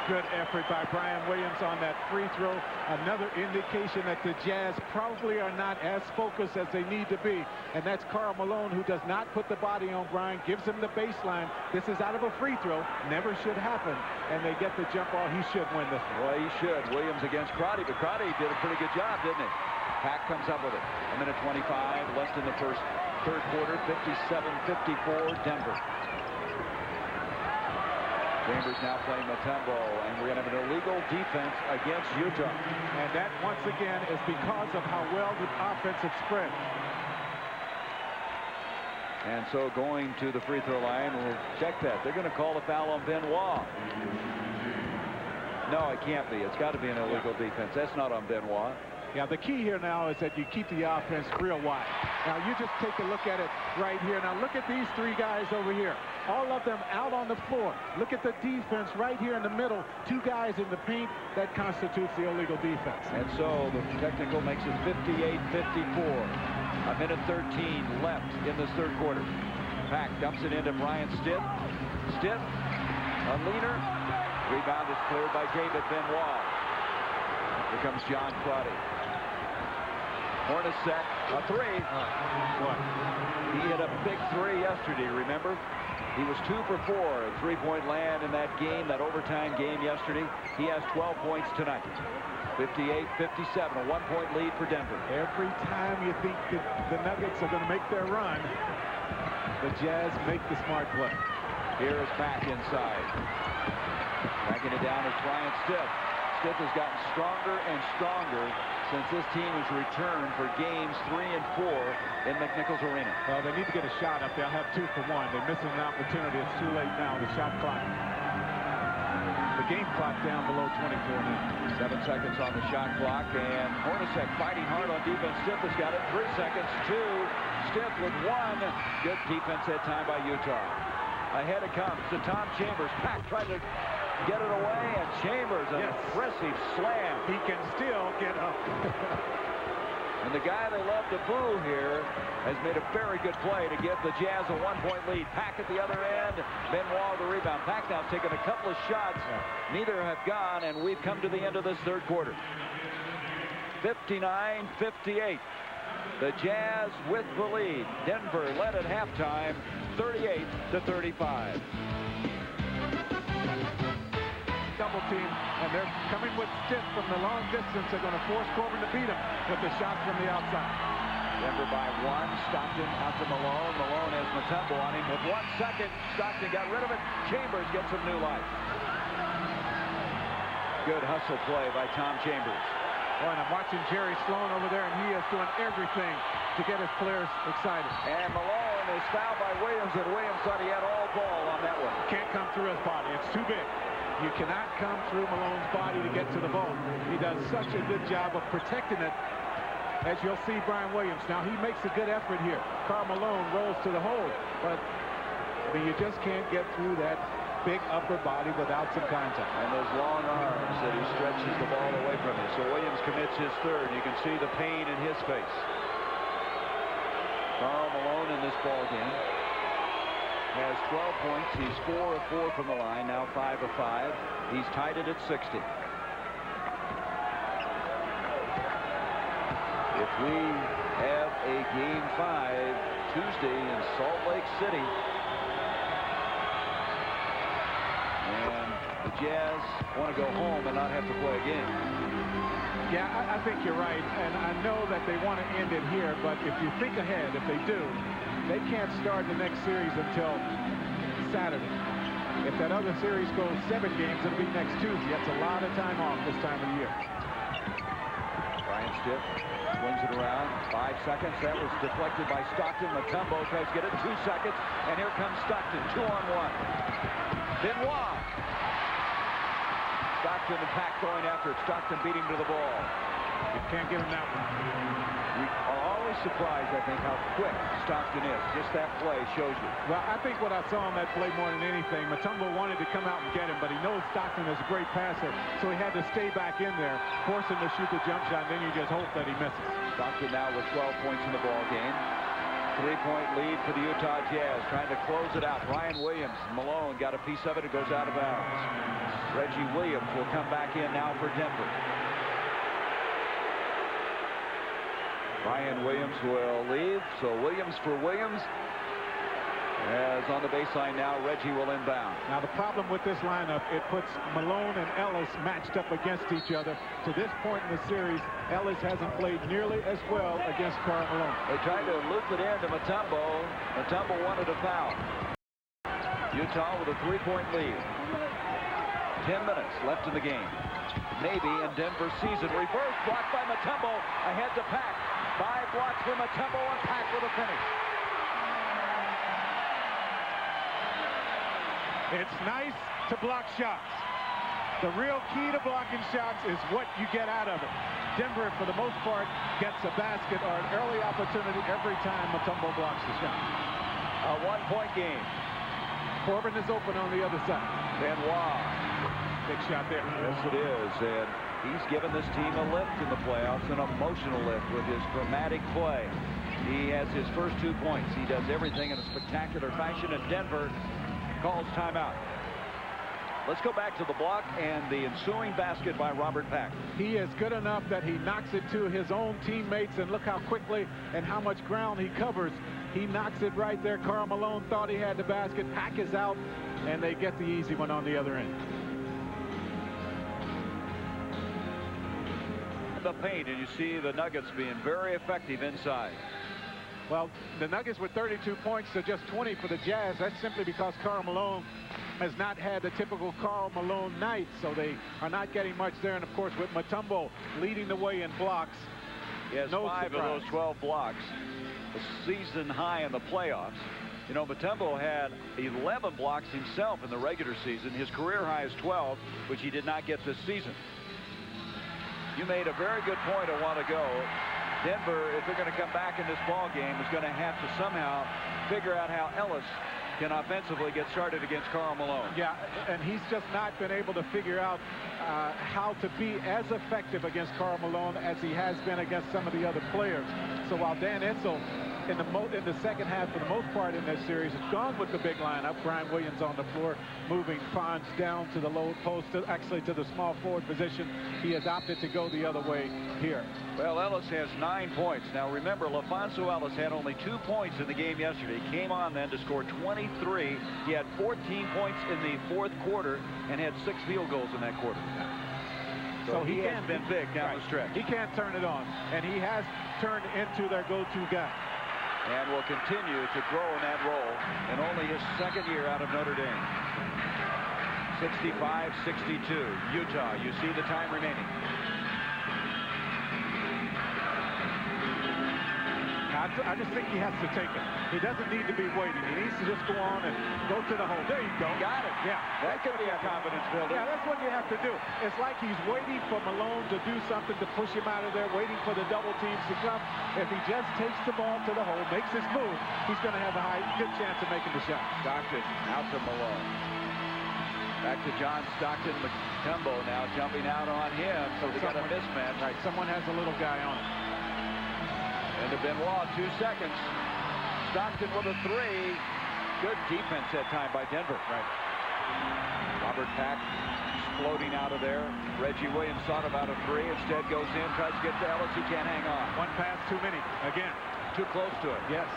Good effort by Brian Williams on that free throw. Another indication that the Jazz probably are not as focused as they need to be. And that's Karl Malone, who does not put the body on Brian, gives him the baseline. This is out of a free throw. Never should happen. And they get the jump ball. He should win this one. Well, he should. Williams against Crotty, but Crotty did a pretty good job, didn't he? Pack comes up with it. A minute 25 left in the third quarter. 57-54 Denver. Chambers now playing Mutombo, and we're going to have an illegal defense against Utah. And that, once again, is because of how well the offense is spread. And so going to the free throw line, we'll check that. They're going to call the foul on Benoit. No, it can't be. It's got to be an illegal defense. That's not on Benoit. Yeah, the key here now is that you keep the offense real wide. Now, you just take a look at it right here. Now, look at these three guys over here. All of them out on the floor. Look at the defense right here in the middle. Two guys in the paint. That constitutes the illegal defense. And so the technical makes it 58-54. A minute 13 left in this third quarter. Pack dumps it into Brian Stitt. Stitt, a leaner. Rebound is cleared by David Benoit. Here comes John Crotty. Hornacek, a three. He hit a big three yesterday, remember? He was 2 for 4 at three-point land in that game, that overtime game yesterday. He has 12 points tonight. 58-57, a one-point lead for Denver. Every time you think the Nuggets are going to make their run, the Jazz make the smart play. Here is Pack inside. Backing it down is Brian Stitt. Stitt has gotten stronger and stronger since this team has returned for games 3 and 4 in McNichols Arena. Well, they need to get a shot up. They'll have 2 for 1. They're missing an opportunity. It's too late now. The shot clock. The game clock down below 24 now. 7 seconds on the shot clock, and Hornacek fighting hard on defense. Stitt has got it. 3 seconds. 2. Stitt with 1. Good defense that time by Utah. Ahead it comes to Tom Chambers. Pack tried to get it away, and Chambers, an impressive slam. He can still get up. And the guy they love to boo here has made a very good play to give the Jazz a one-point lead. Pack at the other end. Benoit the rebound. Pack now taking a couple of shots. Neither have gone, and we've come to the end of this third quarter. 59-58. The Jazz with the lead. Denver led at halftime, 38-35. Double team, and they're coming with Stitt from the long distance. They're going to force Corbin to beat him with the shot from the outside. Denver by 1. Stockton out to Malone. Malone has Mutombo on him with 1 second. Stockton got rid of it. Chambers gets some new life. Good hustle play by Tom Chambers. Oh, and I'm watching Jerry Sloan over there, and he is doing everything to get his players excited. And Malone is fouled by Williams, and Williams thought he had all ball on that one. Can't come through his body. It's too big. You cannot come through Malone's body to get to the ball. He does such a good job of protecting it, as you'll see Brian Williams. Now, he makes a good effort here. Karl Malone rolls to the hole, but I mean, you just can't get through that big upper body without some contact. And those long arms that he stretches the ball away from you. So Williams commits his third. You can see the pain in his face. Karl Malone in this ball game has 12 points. He's 4 of 4 from the line, now 5 of 5. He's tied it at 60. If we have a Game 5 Tuesday in Salt Lake City, and the Jazz want to go home and not have to play a game. Yeah, I think you're right, and I know that they want to end it here, but if you think ahead, if they do, they can't start the next series until Saturday. If that other series goes 7 games, it'll be next Tuesday. That's a lot of time off this time of the year. Brian Stitt swings it around. 5 seconds. That was deflected by Stockton. Mutombo tries to get it. 2 seconds. And here comes Stockton. 2-on-1. Benoit. Stockton and Pack going after it. Stockton beating to the ball. You can't get him that one. We are always surprised, I think, how quick Stockton is. Just that play shows you. Well, I think what I saw on that play more than anything, Mutombo wanted to come out and get him, but he knows Stockton is a great passer, so he had to stay back in there, force him to shoot the jump shot, and then you just hope that he misses. Stockton now with 12 points in the ball game. 3-point lead for the Utah Jazz, trying to close it out. Brian Williams, Malone got a piece of it. It goes out of bounds. Reggie Williams will come back in now for Denver. Brian Williams will leave, so Williams for Williams. As on the baseline now, Reggie will inbound. Now the problem with this lineup, it puts Malone and Ellis matched up against each other. To this point in the series, Ellis hasn't played nearly as well against Karl Malone. They tried to loop it into Mutombo. Mutombo wanted a foul. Utah with a 3-point lead. 10 minutes left in the game. Maybe, and Denver sees it. Reverse blocked by Mutombo. Ahead to Pack. 5 blocks for Mutombo and Pack with a finish. It's nice to block shots. The real key to blocking shots is what you get out of it. Denver, for the most part, gets a basket or an early opportunity every time Mutombo blocks the shot. A 1-point game. Corbin is open on the other side. Benoit. Big shot there. Yes, it is. And he's given this team a lift in the playoffs, an emotional lift with his dramatic play. He has his first 2 points. He does everything in a spectacular fashion, and Denver calls timeout. Let's go back to the block and the ensuing basket by Robert Pack. He is good enough that he knocks it to his own teammates, and look how quickly and how much ground he covers. He knocks it right there. Karl Malone thought he had the basket. Pack is out, and they get the easy one on the other end. The paint, and you see the Nuggets being very effective inside. Well, the Nuggets with 32 points to just 20 for the Jazz. That's simply because Karl Malone has not had the typical Karl Malone night, so they are not getting much there. And, of course, with Mutombo leading the way in blocks. He has no 5 surprise. of those 12 blocks. A season high in the playoffs. You know, Mutombo had 11 blocks himself in the regular season. His career high is 12, which he did not get this season. You made a very good point a while ago. Denver, if they're going to come back in this ball game, is going to have to somehow figure out how Ellis can offensively get started against Karl Malone. Yeah, and he's just not been able to figure out how to be as effective against Karl Malone as he has been against some of the other players. So while Dan Issel in the second half, for the most part in this series, has gone with the big lineup, Brian Williams on the floor, moving Fonz down to the low post, actually to the small forward position. He has opted to go the other way here. Well, Ellis has 9 points. Now, remember, LaFonso Ellis had only 2 points in the game yesterday. He came on then to score 23. He had 14 points in the fourth quarter and had 6 field goals in that quarter. So he has been big down the stretch. He can't turn it on, and he has turned into their go-to guy. And will continue to grow in that role in only his second year out of Notre Dame. 65-62. Utah, you see the time remaining. I I just think he has to take it. He doesn't need to be waiting. He needs to just go on and go to the hole. There you go. Got it. Yeah. That could be a confidence builder. Yeah, that's what you have to do. It's like he's waiting for Malone to do something to push him out of there, waiting for the double teams to come. If he just takes the ball to the hole, makes his move, he's going to have a good chance of making the shot. Stockton out to Malone. Back to John Stockton. Mutombo now jumping out on him, so they got a mismatch. Right, someone has a little guy on it. Into Benoit, 2 seconds. Stockton with a 3. Good defense that time by Denver. Right. Robert Pack exploding out of there. Reggie Williams thought about a 3. Instead goes in, tries to get to Ellis. He can't hang on. One pass too many. Again. Too close to it. Yes.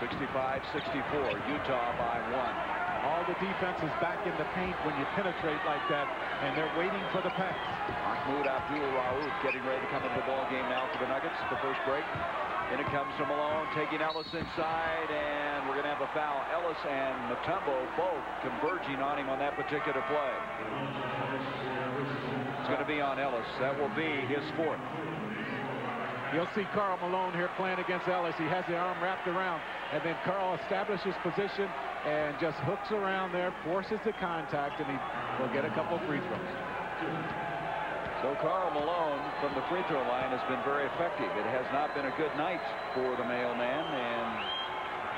65-64. Utah by 1. All the defense is back in the paint when you penetrate like that, and they're waiting for the pass. Mahmoud Abdul-Rauf getting ready to come into the ball game now for the Nuggets. The first break. In it comes to Malone, taking Ellis inside, and we're going to have a foul. Ellis and Mutombo both converging on him on that particular play. It's going to be on Ellis. That will be his 4th. You'll see Karl Malone here playing against Ellis. He has the arm wrapped around, and then Karl establishes position and just hooks around there, forces the contact, and he will get a couple free throws. So Karl Malone from the free throw line has been very effective. It has not been a good night for the mailman, and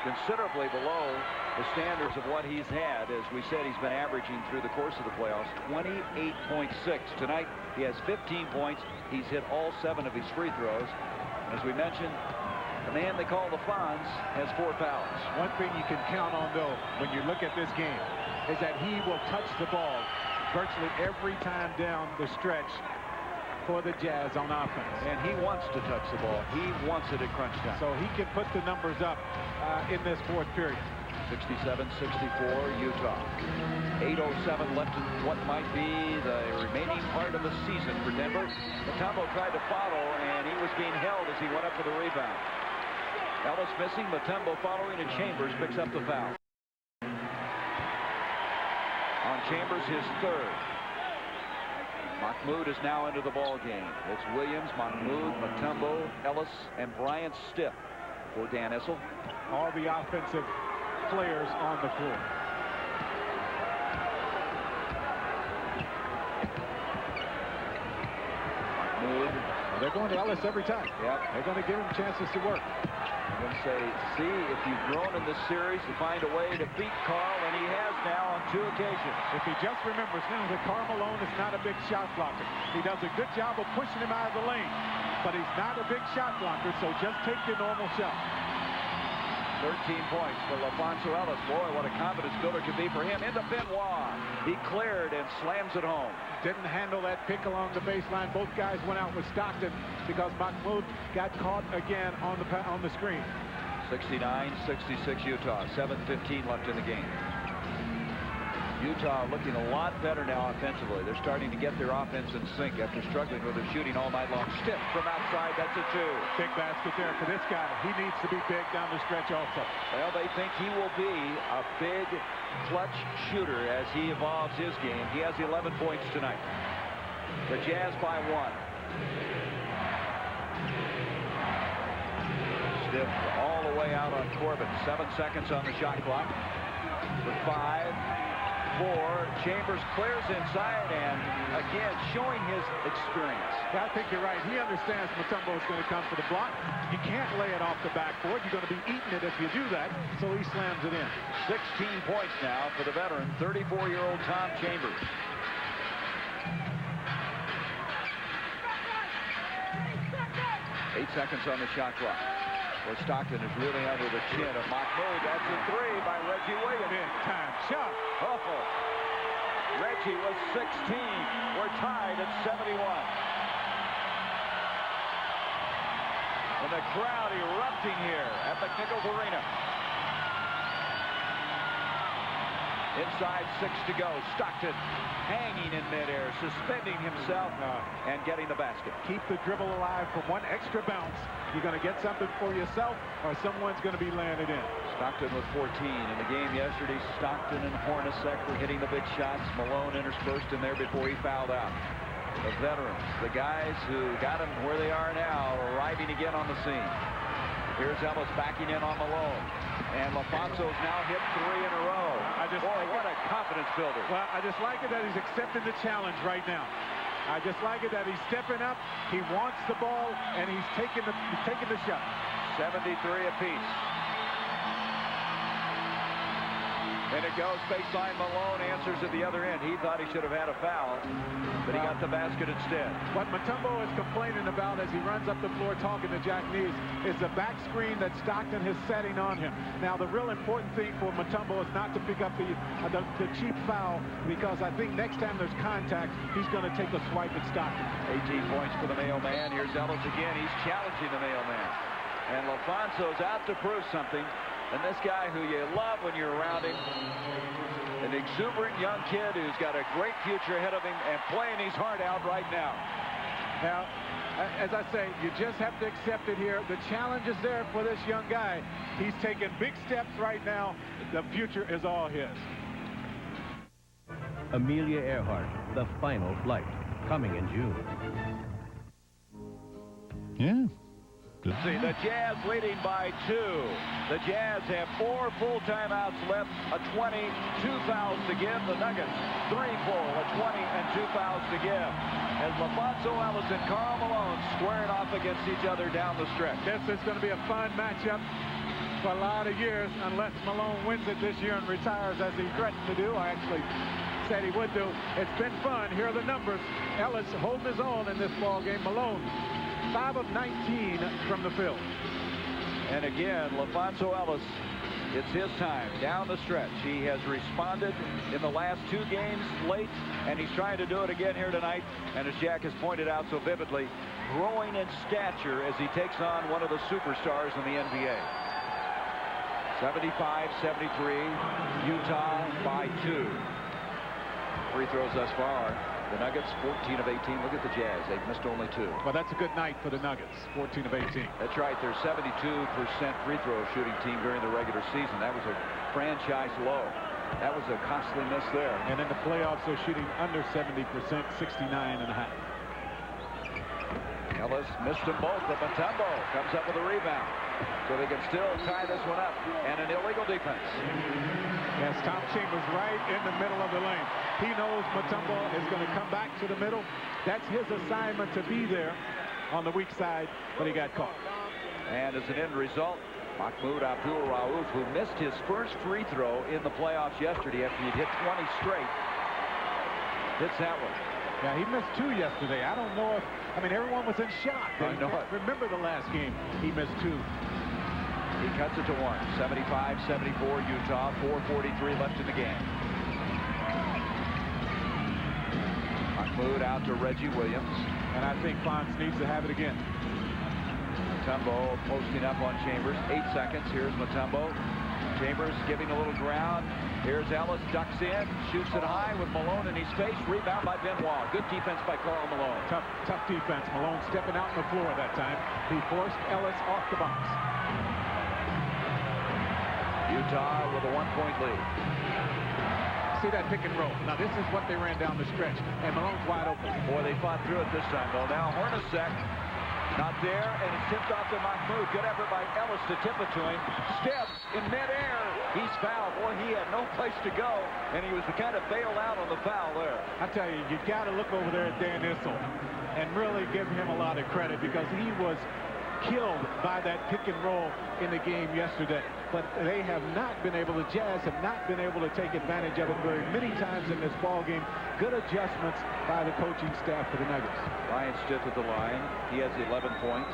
considerably below the standards of what he's had. As we said, he's been averaging through the course of the playoffs 28.6. Tonight he has 15 points. He's hit all 7 of his free throws. As we mentioned, the man they call the Fonz has 4 fouls. One thing you can count on, though, when you look at this game, is that he will touch the ball virtually every time down the stretch for the Jazz on offense. And he wants to touch the ball. He wants it at crunch time. So he can put the numbers up in this 4th period. 67-64 Utah. 8:07 left in what might be the remaining part of the season for Denver. Mutombo tried to follow, and he was being held as he went up for the rebound. Ellis missing, Mutombo following, and Chambers picks up the foul. On Chambers, his 3rd. Mahmoud is now into the ball game. It's Williams, Mahmoud, Mutombo, Ellis, and Bryant Stiff for Dan Issel. All the offensive players on the floor. Mahmoud. They're going to Ellis every time. Yep. They're going to give him chances to work. I'm going to say, see if you've grown in this series to find a way to beat Karl, and he has now on 2 occasions. If he just remembers now that Karl Malone is not a big shot blocker. He does a good job of pushing him out of the lane, but he's not a big shot blocker, so just take your normal shot. 13 points for LaFonso Ellis. Boy, what a confidence builder could be for him. Into Benoit. He cleared and slams it home. Didn't handle that pick along the baseline. Both guys went out with Stockton because Mahmoud got caught again on the screen. 69-66 Utah. 7:15 left in the game. Utah looking a lot better now offensively. They're starting to get their offense in sync after struggling with their shooting all night long. Stiff from outside. That's a 2. Big basket there for this guy. He needs to be big down the stretch also. Well, they think he will be a big clutch shooter as he evolves his game. He has 11 points tonight. The Jazz by 1. Stiff all the way out on Corbin. 7 seconds on the shot clock. With 5. 4. Chambers clears inside, and again showing his experience. Yeah, I think you're right. He understands Mutombo is going to come for the block. You can't lay it off the backboard. You're going to be eating it if you do that, so he slams it in. 16 points now for the veteran, 34-year-old Tom Chambers. Eight seconds on the shot clock. Where Stockton is really under the chin of Mahmoud. That's a 3 by Reggie Williams. Big time shot. Awful. Reggie was 16. We're tied at 71. And the crowd erupting here at McNichols Arena. Inside 6 to go. Stockton hanging in midair, suspending himself, and getting the basket. Keep the dribble alive for one extra bounce. You're going to get something for yourself, or someone's going to be landed in. Stockton with 14 in the game yesterday. Stockton and Hornacek were hitting the big shots. Malone interspersed in there before he fouled out. The veterans, the guys who got them where they are now, arriving again on the scene. Here's Ellis backing in on Malone. And LaFonso's now hit 3 in a row. What a confidence builder. Well, I just like it that he's accepting the challenge right now. I just like it that he's stepping up. He wants the ball, and he's taking the shot. 73 apiece. And it goes baseline. Malone answers at the other end. He thought he should have had a foul, but he got the basket instead. What Mutombo is complaining about as he runs up the floor talking to Jack Nees is the back screen that Stockton is setting on him. Now, the real important thing for Mutombo is not to pick up the cheap foul, because I think next time there's contact, he's going to take a swipe at Stockton. 18 points for the mailman. Here's Ellis again. He's challenging the mailman. And LaFonso's out to prove something. And this guy who you love when you're around him, an exuberant young kid who's got a great future ahead of him and playing his heart out right now. Now, as I say, you just have to accept it here. The challenge is there for this young guy. He's taking big steps right now. The future is all his. Amelia Earhart, The Final Flight, coming in June. Yeah. See, the Jazz leading by 2. The Jazz have 4 full timeouts left, a 20, 2 fouls to give. The Nuggets 3 full, a 20, and 2 fouls to give. As LaFonso Ellis and Karl Malone squaring off against each other down the stretch. This is going to be a fun matchup for a lot of years, unless Malone wins it this year and retires as he threatened to do. I actually said he would do. It's been fun. Here are the numbers. Ellis holding his own in this ball game. Malone 5 of 19 from the field. And again, LaFonso Ellis, it's his time down the stretch. He has responded in the last 2 games late, and he's trying to do it again here tonight. And as Jack has pointed out so vividly, growing in stature as he takes on one of the superstars in the NBA. 75-73, Utah by 2. Free throws thus far. The Nuggets, 14 of 18. Look at the Jazz. They've missed only 2. Well, that's a good night for the Nuggets, 14 of 18. That's right. They're 72% free throw shooting team during the regular season. That was a franchise low. That was a costly miss there. And in the playoffs, they're shooting under 70%, 69.5. Ellis missed them both, but Mutombo comes up with a rebound. So they can still tie this one up. And an illegal defense. Yes, Tom Chambers right in the middle of the lane. He knows Mutombo is going to come back to the middle. That's his assignment, to be there on the weak side, but he got caught. And as an end result, Mahmoud Abdul-Rauf, who missed his first free throw in the playoffs yesterday after he'd hit 20 straight, hits that one. Yeah, he missed 2 yesterday. I don't know if, I mean, everyone was in shock. I know it. Remember the last game, he missed 2. He cuts it to 1. 75-74 Utah. 4:43 left in the game. Mahmoud out to Reggie Williams. And I think Fonz needs to have it again. Mutombo posting up on Chambers. 8 seconds. Here's Mutombo. Chambers giving a little ground. Here's Ellis, ducks in, shoots it high with Malone in his face. Rebound by Benoit. Good defense by Karl Malone. Tough defense. Malone stepping out on the floor that time. He forced Ellis off the box. Utah with a 1-point lead. See that pick and roll. Now this is what they ran down the stretch, and Malone's wide open. Boy, they fought through it this time, though. Now Hornacek not there, and it's tipped off to Mahmoud. Good effort by Ellis to tip it to him. Steps in midair. He's fouled. Boy, he had no place to go, and he was kind of bailed out on the foul there. I tell you, you got to look over there at Dan Issel and really give him a lot of credit, because he was killed by that pick and roll in the game yesterday. But they have not been able, the Jazz have not been able to take advantage of it very many times in this ball game. Good adjustments by the coaching staff for the Nuggets. Ryan Stitt at the line. He has 11 points.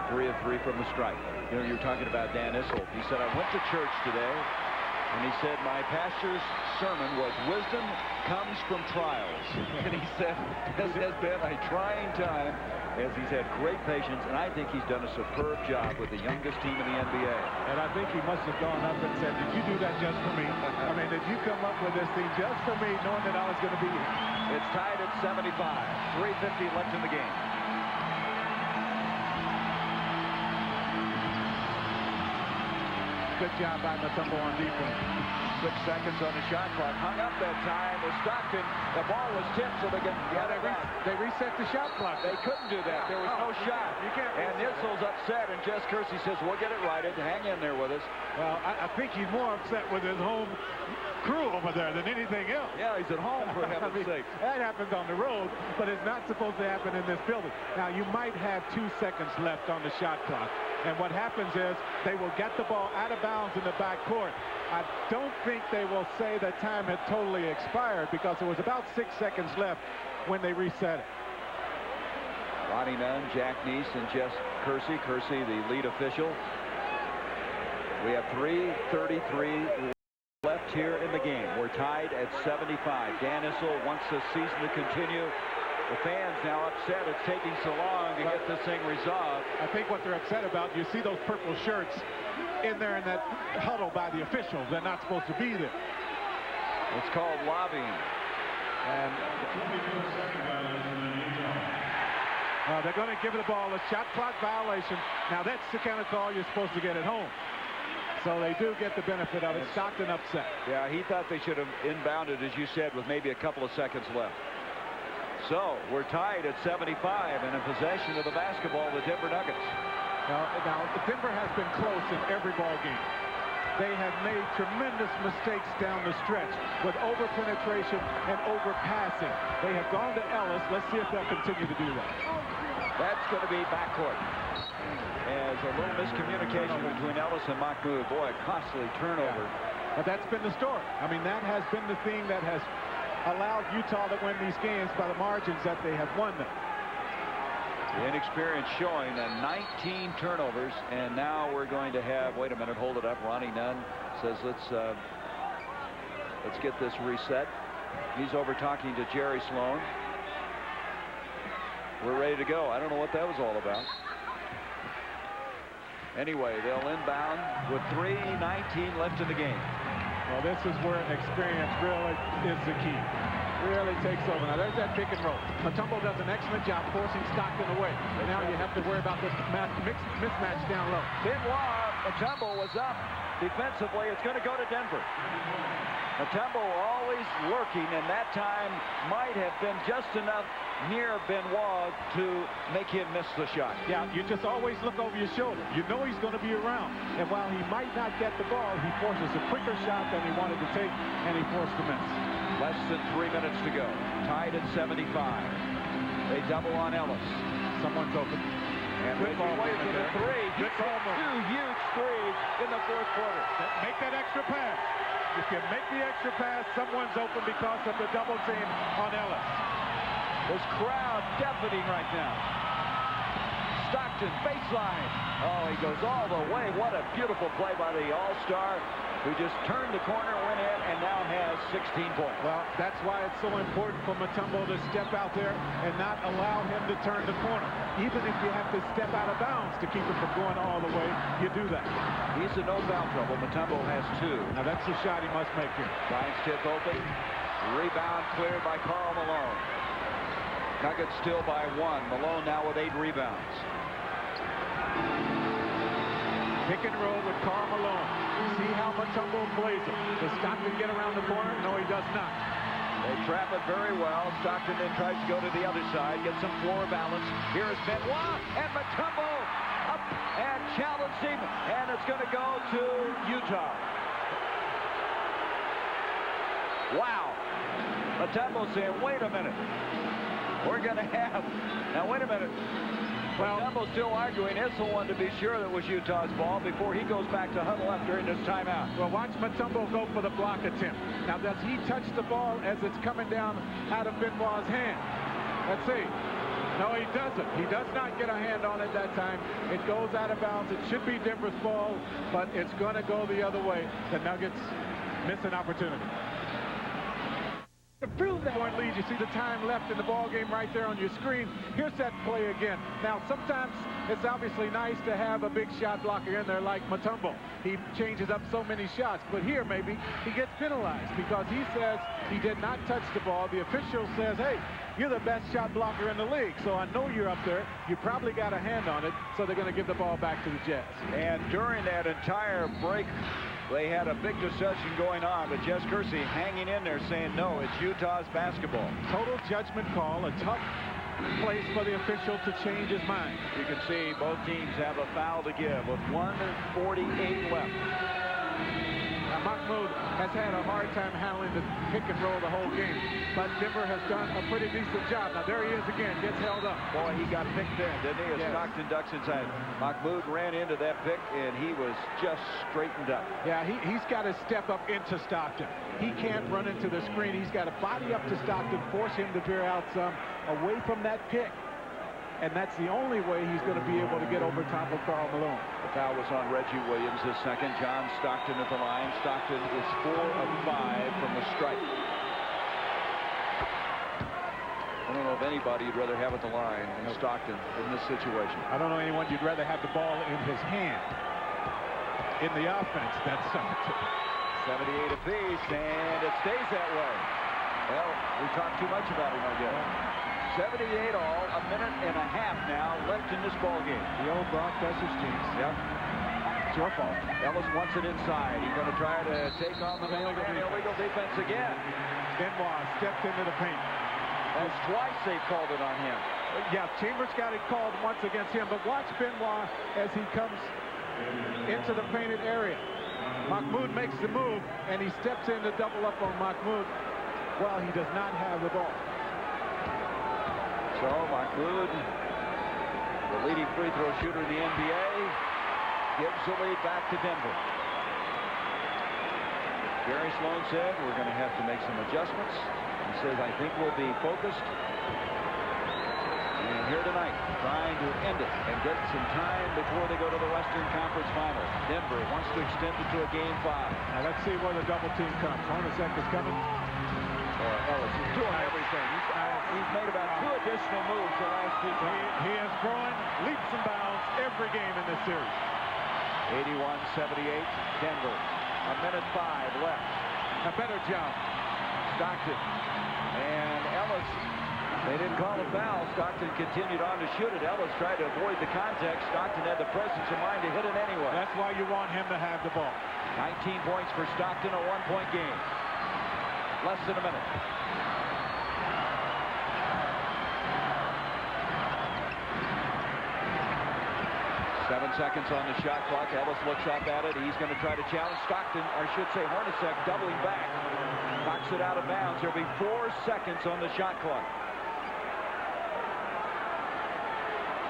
3 of 3 from the stripe. You know, you were talking about Dan Issel. He said, I went to church today, and he said, my pastor's sermon was wisdom comes from trials. And he said, this has been a trying time, as he's had great patience, and I think he's done a superb job with the youngest team in the NBA. And I think he must have gone up and said, did you do that just for me? I mean, did you come up with this thing just for me, knowing that I was going to be here? It's tied at 75. 3:50 left in the game. Good job by Mutombo on defense. 6 seconds on the shot clock. Hung up that time with Stockton. The ball was tipped so they can get it back. They reset the shot clock. They couldn't do that. There was no shot. You can't. And Nitzel's upset, and Jess Kersey says, we'll get it righted. Hang in there with us. Well, I think he's more upset with his home crew over there than anything else. Yeah, he's at home, for heaven's sake. That happens on the road, but it's not supposed to happen in this building. Now, you might have 2 seconds left on the shot clock. And what happens is they will get the ball out of bounds in the backcourt. I don't think they will say the time had totally expired because there was about 6 seconds left when they reset it. Ronnie Nunn, Jack Neese, and Jess Kersey. Kersey, the lead official. We have 3:33 left here in the game. We're tied at 75. Dan Issel wants the season to continue. The fans now upset it's taking so long to get this thing resolved. I think what they're upset about, you see those purple shirts in there in that huddle by the officials. They're not supposed to be there. It's called lobbying. And they're going to give the ball a shot clock violation. Now that's the kind of call you're supposed to get at home. So they do get the benefit of it. Stockton upset. Yeah, he thought they should have inbounded, as you said, with maybe a couple of seconds left. So we're tied at 75 and in possession of the basketball, the Denver Nuggets. Now Denver has been close in every ball game. They have made tremendous mistakes down the stretch with over-penetration and over-passing. They have gone to Ellis. Let's see if they'll continue to do that. That's going to be backcourt. As a little miscommunication between Ellis and Mahmoud. Boy, a costly turnover. Yeah. But that's been the story. I mean, that has been the thing that has allowed Utah to win these games by the margins that they have won them. The inexperience showing, 19 turnovers, and now we're going to have, wait a minute, hold it up. Ronnie Nunn says let's get this reset. He's over talking to Jerry Sloan. We're ready to go. I don't know what that was all about. Anyway, they'll inbound with 3:19 left in the game. Well, this is where experience really is the key. Really takes over. Now, there's that pick and roll. Mutombo does an excellent job forcing Stockton away. And now you have to worry about this mismatch down low. Benoit, Mutombo was up defensively. It's going to go to Denver. Mutombo always lurking, and that time might have been just enough near Benoit to make him miss the shot. Yeah, you just always look over your shoulder. You know he's going to be around. And while he might not get the ball, he forces a quicker shot than he wanted to take, and he forced the miss. Less than 3 minutes to go. Tied at 75. They double on Ellis. Someone's open. And Reggie Williams with a three. Good call. 2 huge threes in the fourth quarter. Make that extra pass. If you make the extra pass, someone's open because of the double team on Ellis. This crowd deafening right now. Stockton, baseline. Oh, he goes all the way. What a beautiful play by the All-Star, who just turned the corner, went in, and now has 16 points. Well, that's why it's so important for Mutombo to step out there and not allow him to turn the corner. Even if you have to step out of bounds to keep him from going all the way, you do that. He's in no foul trouble. Mutombo has 2. Now, that's the shot he must make here. Brian Stiff open. Rebound cleared by Karl Malone. Nuggets still by 1. Malone now with 8 rebounds. Pick and roll with Karl Malone. See how Mutombo plays him. Does Stockton get around the corner? No, he does not. They trap it very well. Stockton then tries to go to the other side, get some floor balance. Here's Benoit, and Mutombo up and challenged him, and it's going to go to Utah. Wow. Mutombo saying, wait a minute. We're going to have... Now, wait a minute. Well, Mutombo's still arguing. Issel wanted to be sure that was Utah's ball before he goes back to huddle up during this timeout. Well, watch Mutombo go for the block attempt. Now, does he touch the ball as it's coming down out of Benoit's hand? Let's see. No, he doesn't. He does not get a hand on it that time. It goes out of bounds. It should be Denver's ball, but it's going to go the other way. The Nuggets miss an opportunity. To prove that point lead, you see the time left in the ball game right there on your screen. Here's that play again. Now, sometimes it's obviously nice to have a big shot blocker in there like Mutombo. He changes up so many shots, but here maybe he gets penalized because he says he did not touch the ball. The official says, hey, you're the best shot blocker in the league, so I know you're up there. You probably got a hand on it, so they're going to give the ball back to the Jazz. And during that entire break, they had a big discussion going on, but Jess Kersey hanging in there saying, no, it's Utah's basketball. Total judgment call, a tough place for the official to change his mind. You can see both teams have a foul to give with 1:48 left. Now, Mahmoud has had a hard time handling the pick and roll the whole game, but Denver has done a pretty decent job. Now, there he is again, gets held up. Boy, he got picked in, didn't he? As yes. Stockton ducks inside. Mahmoud ran into that pick, and he was just straightened up. Yeah, he's got to step up into Stockton. He can't run into the screen. He's got to body up to Stockton, force him to veer out some away from that pick. And that's the only way he's going to be able to get over top of Karl Malone. The foul was on Reggie Williams, his second. John Stockton at the line. Stockton is 4 of 5 from the stripe. I don't know if anybody you'd rather have at the line than Stockton in this situation. I don't know anyone you'd rather have the ball in his hand. In the offense, that's Stockton. 78 apiece, and it stays that way. Well, we talked too much about him, I guess. 78 all, a minute and a half now left in this ball game. The old Brock Besser's jinx. Yep. It's your fault. Ellis wants it inside. He's going to try to take on the illegal defense again. Benoit stepped into the paint. That's twice they've called it on him. Yeah, Chambers got it called once against him, but watch Benoit as he comes into the painted area. Mahmoud makes the move, and he steps in to double up on Mahmoud while he does not have the ball. So Mahmoud, the leading free throw shooter in the NBA, gives the lead back to Denver. Jerry Sloan said we're going to have to make some adjustments. He says, I think we'll be focused. And here tonight, trying to end it and get some time before they go to the Western Conference Final. Denver wants to extend it to a Game 5. Now let's see where the double team comes. Hornacek is coming. Ellis is doing everything. He's made about 2 additional moves the last 2 times. He is throwing leaps and bounds every game in this series. 81-78, Denver. A minute 5 left. A better job. Stockton and Ellis. They didn't call a foul. Stockton continued on to shoot it. Ellis tried to avoid the contact. Stockton had the presence of mind to hit it anyway. That's why you want him to have the ball. 19 points for Stockton, a 1-point game. Less than a minute. Seven seconds on the shot clock. Ellis looks up at it. He's going to try to challenge Stockton, or I should say Hornacek, doubling back. Knocks it out of bounds. There'll be 4 seconds on the shot clock.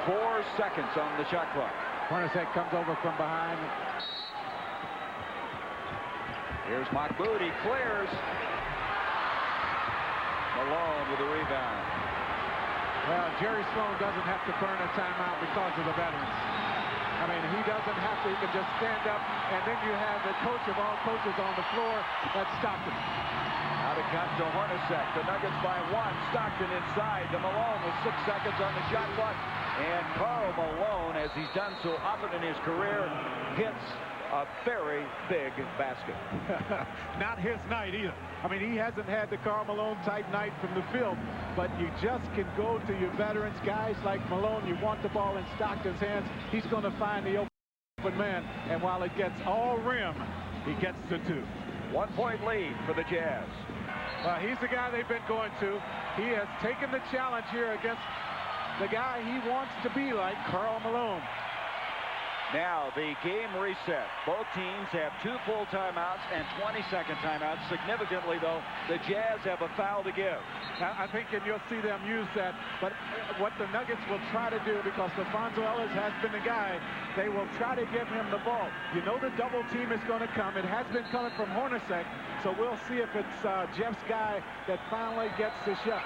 4 seconds on the shot clock. Hornacek comes over from behind. Here's Mahmoud. He clears. Malone with the rebound. Well, Jerry Sloan doesn't have to burn a timeout because of the veterans. I mean, he doesn't have to. He can just stand up, and then you have the coach of all coaches on the floor. That's Stockton. Out of cut to Hornacek. The Nuggets by 1. Stockton inside to Malone with 6 seconds on the shot clock. And Karl Malone, as he's done so often in his career, hits a very big basket. Not his night either. I mean, he hasn't had the Karl Malone type night from the field, but you just can go to your veterans, guys like Malone. You want the ball in Stockton's hands. He's going to find the open man, and while it gets all rim, he gets the 2. 1-point lead for the Jazz. He's the guy they've been going to. He has taken the challenge here against the guy he wants to be like, Karl Malone. Now the game reset. Both teams have 2 full timeouts and 20-second timeouts. Significantly, though, the Jazz have a foul to give. Now, I think and you'll see them use that. But what the Nuggets will try to do, because LaFonso Ellis has been the guy, they will try to give him the ball. You know the double team is going to come. It has been coming from Hornacek, so we'll see if it's Jeff's guy that finally gets the shot.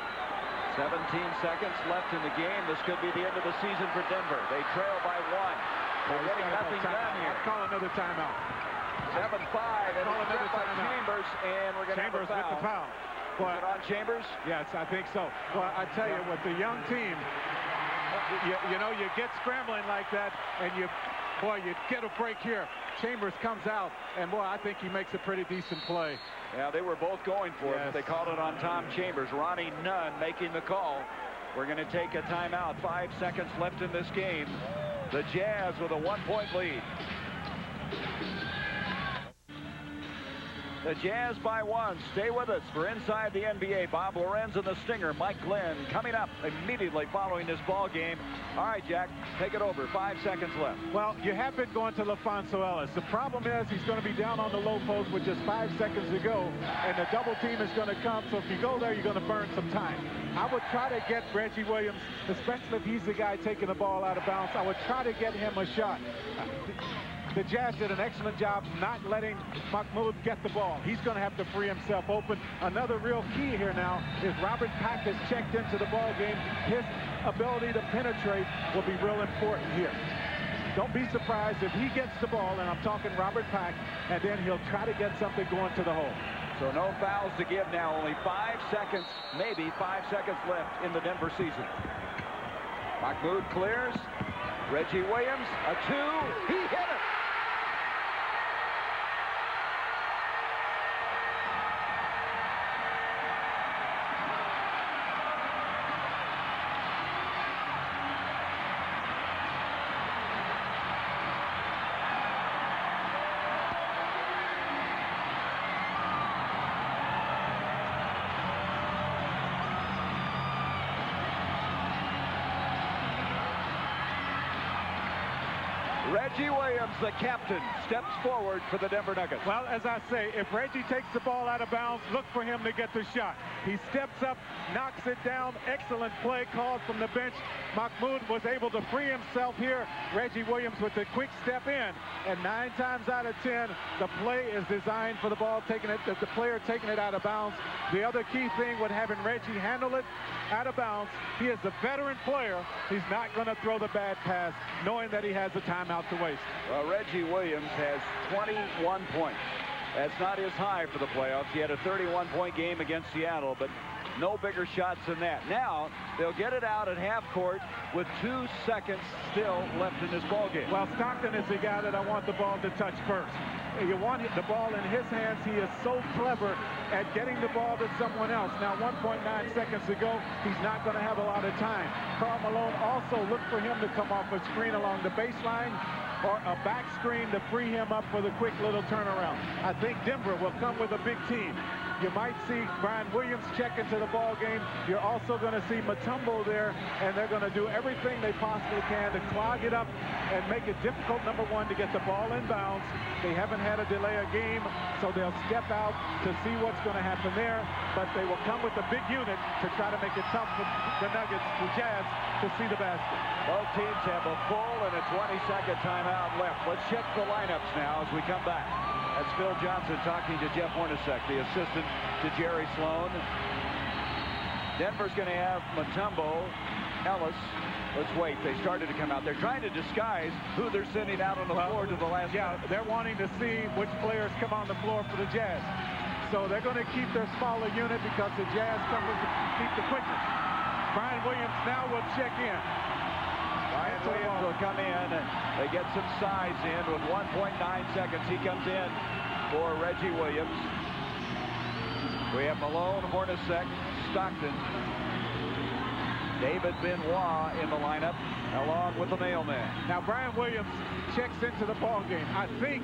17 seconds left in the game. This could be the end of the season for Denver. They trail by 1. They're getting nothing done here. I'll call another timeout. 7-5, and another by Chambers, and we're going to have a foul. Chambers with the foul. Is it on Chambers? Yes, I think so. Well, I tell you, with the young team, you know, you get scrambling like that, and you get a break here. Chambers comes out, and boy, I think he makes a pretty decent play. Yeah, they were both going for it, but they called it on Tom Chambers. Ronnie Nunn making the call. We're going to take a timeout. 5 seconds left in this game. The Jazz with a 1-point lead. The Jazz by 1. Stay with us for Inside the NBA. Bob Lorenz and the Stinger. Mike Glenn coming up immediately following this ball game. All right, Jack, take it over. 5 seconds left. Well, you have been going to LaFonso Ellis. The problem is he's going to be down on the low post with just 5 seconds to go, and the double team is going to come. So if you go there, you're going to burn some time. I would try to get Reggie Williams, especially if he's the guy taking the ball out of bounds. I would try to get him a shot. The Jazz did an excellent job not letting Mahmoud get the ball. He's going to have to free himself open. Another real key here now is Robert Pack has checked into the ball game. His ability to penetrate will be real important here. Don't be surprised if he gets the ball, and I'm talking Robert Pack, and then he'll try to get something going to the hole. So no fouls to give now. Only 5 seconds, maybe 5 seconds left in the Denver season. Mahmoud clears. Reggie Williams, a 2. He hit it. Reggie Williams, the captain, steps forward for the Denver Nuggets. Well, as I say, if Reggie takes the ball out of bounds, look for him to get the shot. He steps up, knocks it down. Excellent play called from the bench. Mahmoud was able to free himself here. Reggie Williams with a quick step in. And 9 times out of 10, the play is designed for the ball taking it, the player taking it out of bounds. The other key thing with having Reggie handle it out of bounds, he is a veteran player. He's not going to throw the bad pass, knowing that he has a timeout to waste. Well, Reggie Williams has 21 points. That's not his high for the playoffs. He had a 31-point game against Seattle, but no bigger shots than that. Now, they'll get it out at half court with 2 seconds still left in this ball game. Well, Stockton is the guy that I want the ball to touch first. You want the ball in his hands. He is so clever at getting the ball to someone else. Now, 1.9 seconds to go. He's not going to have a lot of time. Karl Malone also look for him to come off a screen along the baseline or a back screen to free him up for the quick little turnaround. I think Denver will come with a big team. You might see Brian Williams check into the ball game. You're also going to see Mutombo there, and they're going to do everything they possibly can to clog it up and make it difficult, number one, to get the ball in bounds. They haven't had a delay of game, so they'll step out to see what's going to happen there, but they will come with a big unit to try to make it tough for the Nuggets, the Jazz, to see the basket. Both teams have a full and a 20-second timeout left. Let's check the lineups now as we come back. That's Phil Johnson talking to Jeff Hornacek, the assistant to Jerry Sloan. Denver's going to have Mutombo, Ellis. Let's wait. They started to come out. They're trying to disguise who they're sending out on the floor to the last minute. They're wanting to see which players come on the floor for the Jazz. So they're going to keep their smaller unit because the Jazz come to keep the quickness. Brian Williams now will check in. Brian Williams will come in, and they get some size in with 1.9 seconds. He comes in for Reggie Williams. We have Malone, Hornacek, Stockton, David Benoit in the lineup, along with the mailman. Now, Brian Williams checks into the ball game. I think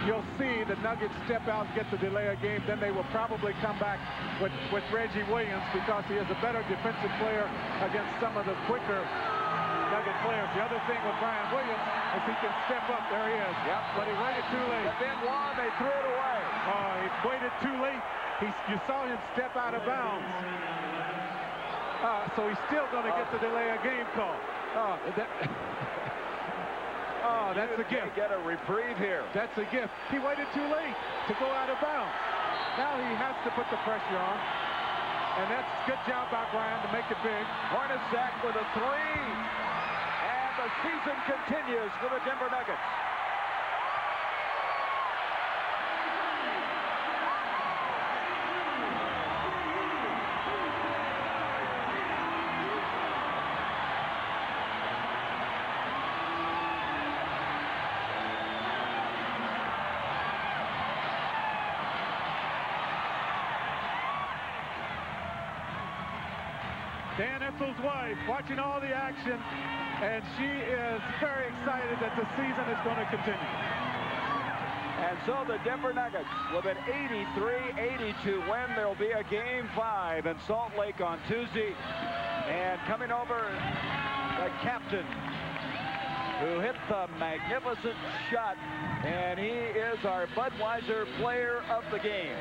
you'll see the Nuggets step out and get the delay of game. Then they will probably come back with Reggie Williams because he is a better defensive player against some of the quicker Nugget players. The other thing with Brian Williams is he can step up. There he is. Yep. But he waited too late. But Benoit, they threw it away. He waited too late. You saw him step out of bounds. So he's still going to get the delay of game call. That's a gift. Get a reprieve here. That's a gift. He waited too late to go out of bounds. Now he has to put the pressure on. And that's good job by Brian to make it big. Hornacek with a 3. And the season continues for the Denver Nuggets. Dan Issel's wife, watching all the action, and she is very excited that the season is going to continue. And so the Denver Nuggets, with an 83-82 win, there will be a Game 5 in Salt Lake on Tuesday. And coming over, the captain, who hit the magnificent shot, and he is our Budweiser player of the game.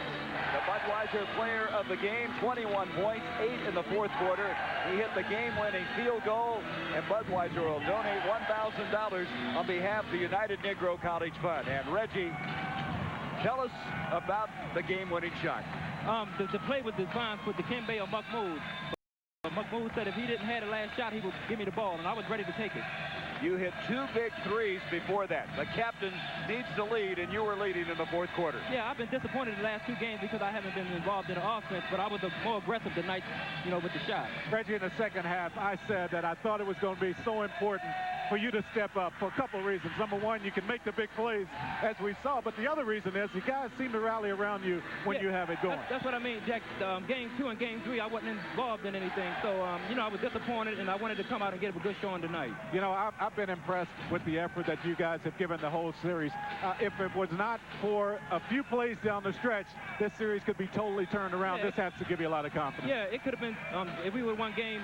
The Budweiser player of the game, 21 points, 8 in the fourth quarter. He hit the game-winning field goal, and Budweiser will donate $1,000 on behalf of the United Negro College Fund. And Reggie, tell us about the game-winning shot. The play was designed for Dikembe Omukwu. Omukwu said if he didn't have the last shot, he would give me the ball, and I was ready to take it. You hit 2 big threes before that. The captain needs to lead, and you were leading in the fourth quarter. Yeah, I've been disappointed in the last 2 games because I haven't been involved in the offense, but I was more aggressive tonight, with the shot. Reggie, in the second half, I said that I thought it was going to be so important for you to step up for a couple of reasons. Number one, you can make the big plays, as we saw, but the other reason is you guys seem to rally around you when you have it going. That's what I mean, Jack. Game 2 and Game 3, I wasn't involved in anything, so, I was disappointed, and I wanted to come out and get a good showing tonight. I've been impressed with the effort that you guys have given the whole series. If it was not for a few plays down the stretch, this series could be totally turned around. Yeah, this has to give you a lot of confidence. Yeah, it could have been, if we would have won Game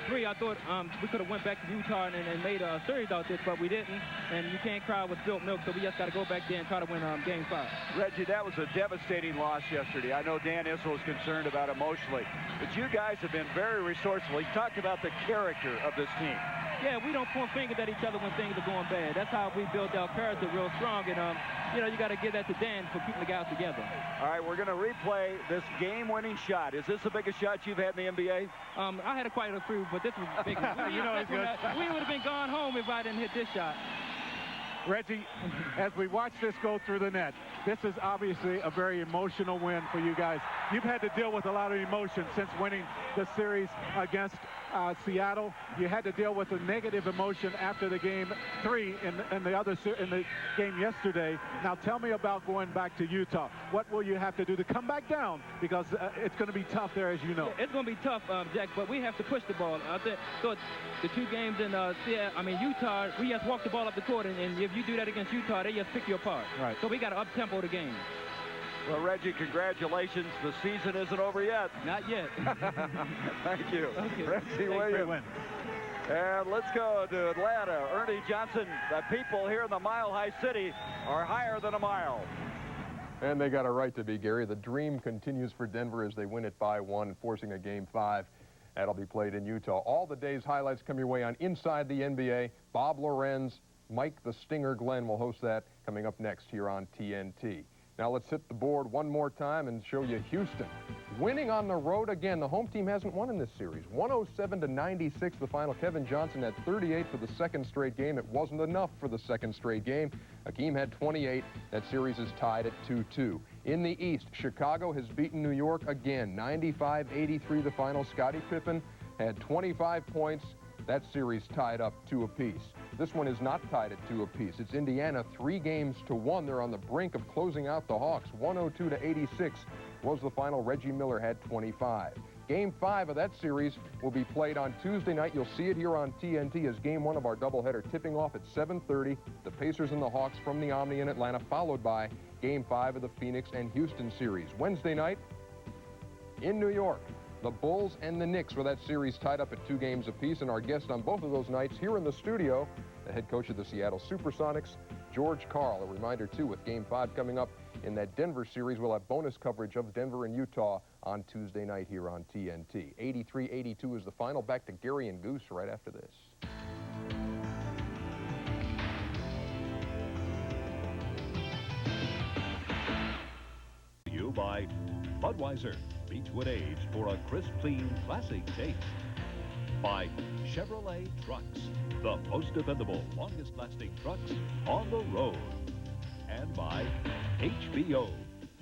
3, I thought we could have went back to Utah and made a series out this, but we didn't, and you can't cry with spilt milk, so we just got to go back there and try to win Game 5. Reggie, that was a devastating loss yesterday. I know Dan Issel was concerned about emotionally, but you guys have been very resourceful. He talked about the character of this team. Yeah, we don't point fingers at each other when things are going bad. That's how we build our character real strong, and, you got to give that to Dan for keeping the guys together. All right, we're going to replay this game-winning shot. Is this the biggest shot you've had in the NBA? I had quite a few, but this was the biggest. It's good. We would have been gone home if I didn't hit this shot. Reggie, as we watch this go through the net, this is obviously a very emotional win for you guys. You've had to deal with a lot of emotion since winning the series against Seattle. You had to deal with a negative emotion after the Game 3 in the game yesterday. Now tell me about going back to Utah. What will you have to do to come back down? Because it's going to be tough there, as you know. Yeah, it's going to be tough, Jack, but we have to push the ball. I thought the 2 games in Utah, we just walk the ball up the court, and if you do that against Utah, they just pick you apart. Right. So we got to up-tempo the game. Well, Reggie, congratulations. The season isn't over yet. Not yet. Thank you. Okay. Reggie Williams. And let's go to Atlanta. Ernie Johnson, the people here in the Mile High City are higher than a mile. And they got a right to be, Gary. The dream continues for Denver as they win it by 1, forcing a Game 5. That'll be played in Utah. All the day's highlights come your way on Inside the NBA. Bob Lorenz, Mike the Stinger Glenn will host that coming up next here on TNT. Now let's hit the board one more time and show you Houston winning on the road again. The home team hasn't won in this series. 107-96 the final. Kevin Johnson had 38 for the second straight game. It wasn't enough for the second straight game. Hakeem had 28. That series is tied at 2-2. In the East, Chicago has beaten New York again. 95-83 the final. Scottie Pippen had 25 points. That series tied up 2 apiece. This one is not tied at 2 apiece. It's Indiana 3-1. They're on the brink of closing out the Hawks. 102-86 was the final. Reggie Miller had 25. Game 5 of that series will be played on Tuesday night. You'll see it here on TNT as Game 1 of our doubleheader, tipping off at 7:30. The Pacers and the Hawks from the Omni in Atlanta, followed by Game 5 of the Phoenix and Houston series. Wednesday night in New York, the Bulls and the Knicks, with that series tied up at 2 games apiece. And our guest on both of those nights here in the studio, the head coach of the Seattle Supersonics, George Karl. A reminder, too, with Game 5 coming up in that Denver series, we'll have bonus coverage of Denver and Utah on Tuesday night here on TNT. 83-82 is the final. Back to Gary and Goose right after this. You by Budweiser. Beechwood aged for a crisp, clean, classic taste. By Chevrolet Trucks, the most dependable, longest-lasting trucks on the road. And by HBO,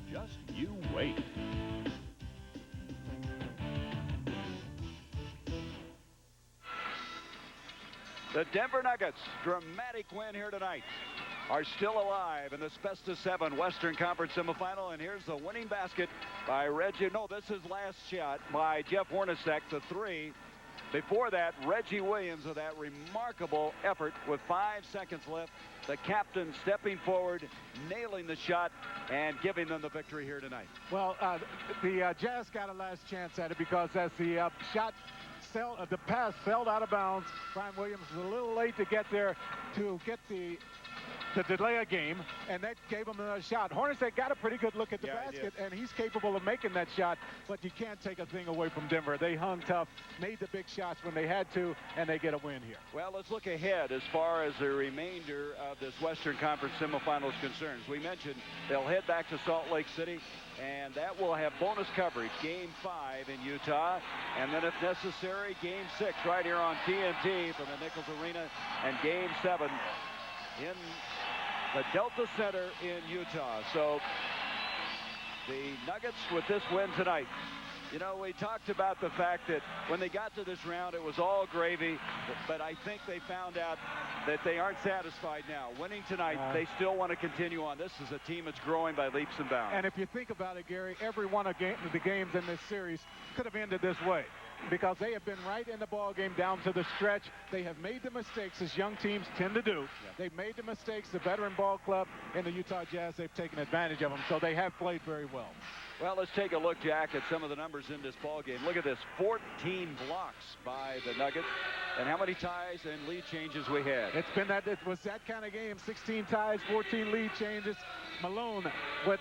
just you wait. The Denver Nuggets, dramatic win here tonight, are still alive in this best of 7 Western Conference Semifinal. And here's the winning basket by Reggie. No, this is last shot by Jeff Hornacek, the 3. Before that, Reggie Williams with that remarkable effort with 5 seconds left. The captain stepping forward, nailing the shot, and giving them the victory here tonight. Well, the Jazz got a last chance at it because as the the pass sailed out of bounds, Brian Williams was a little late to get there to get the delay a game, and that gave him another shot. Hornets, they got a pretty good look at the basket, and he's capable of making that shot, but you can't take a thing away from Denver. They hung tough, made the big shots when they had to, and they get a win here. Well, let's look ahead as far as the remainder of this Western Conference Semifinals concerns. We mentioned they'll head back to Salt Lake City, and that will have bonus coverage, Game 5 in Utah, and then if necessary, Game 6 right here on TNT from the Nichols Arena, and Game 7 in the Delta Center in Utah. So the Nuggets with this win tonight. You know, we talked about the fact that when they got to this round, it was all gravy, but I think they found out that they aren't satisfied now. Winning tonight, they still want to continue on. This is a team that's growing by leaps and bounds. And if you think about it, Gary, every one of the games in this series could have ended this way, because they have been right in the ball game down to the stretch. They have made the mistakes, as young teams tend to do. Yeah. They've made the mistakes. The veteran ball club in the Utah Jazz, they've taken advantage of them, so they have played very well. Well, let's take a look, Jack, at some of the numbers in this ball game. Look at this, 14 blocks by the Nuggets, and how many ties and lead changes we had. It was that kind of game. 16 ties, 14 lead changes. Malone with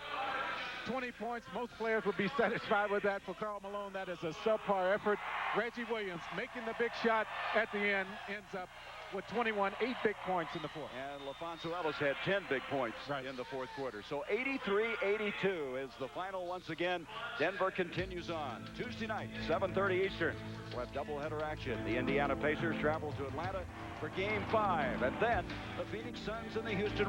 20 points. Most players would be satisfied with that. For Karl Malone, that is a subpar effort. Reggie Williams making the big shot at the end, ends up with 21, 8 big points in the fourth. And LaFonso Ellis had 10 big points in the fourth quarter. So 83-82 is the final once again. Denver continues on. Tuesday night, 7:30 Eastern. We'll have doubleheader action. The Indiana Pacers travel to Atlanta for Game 5. And then the Phoenix Suns and the Houston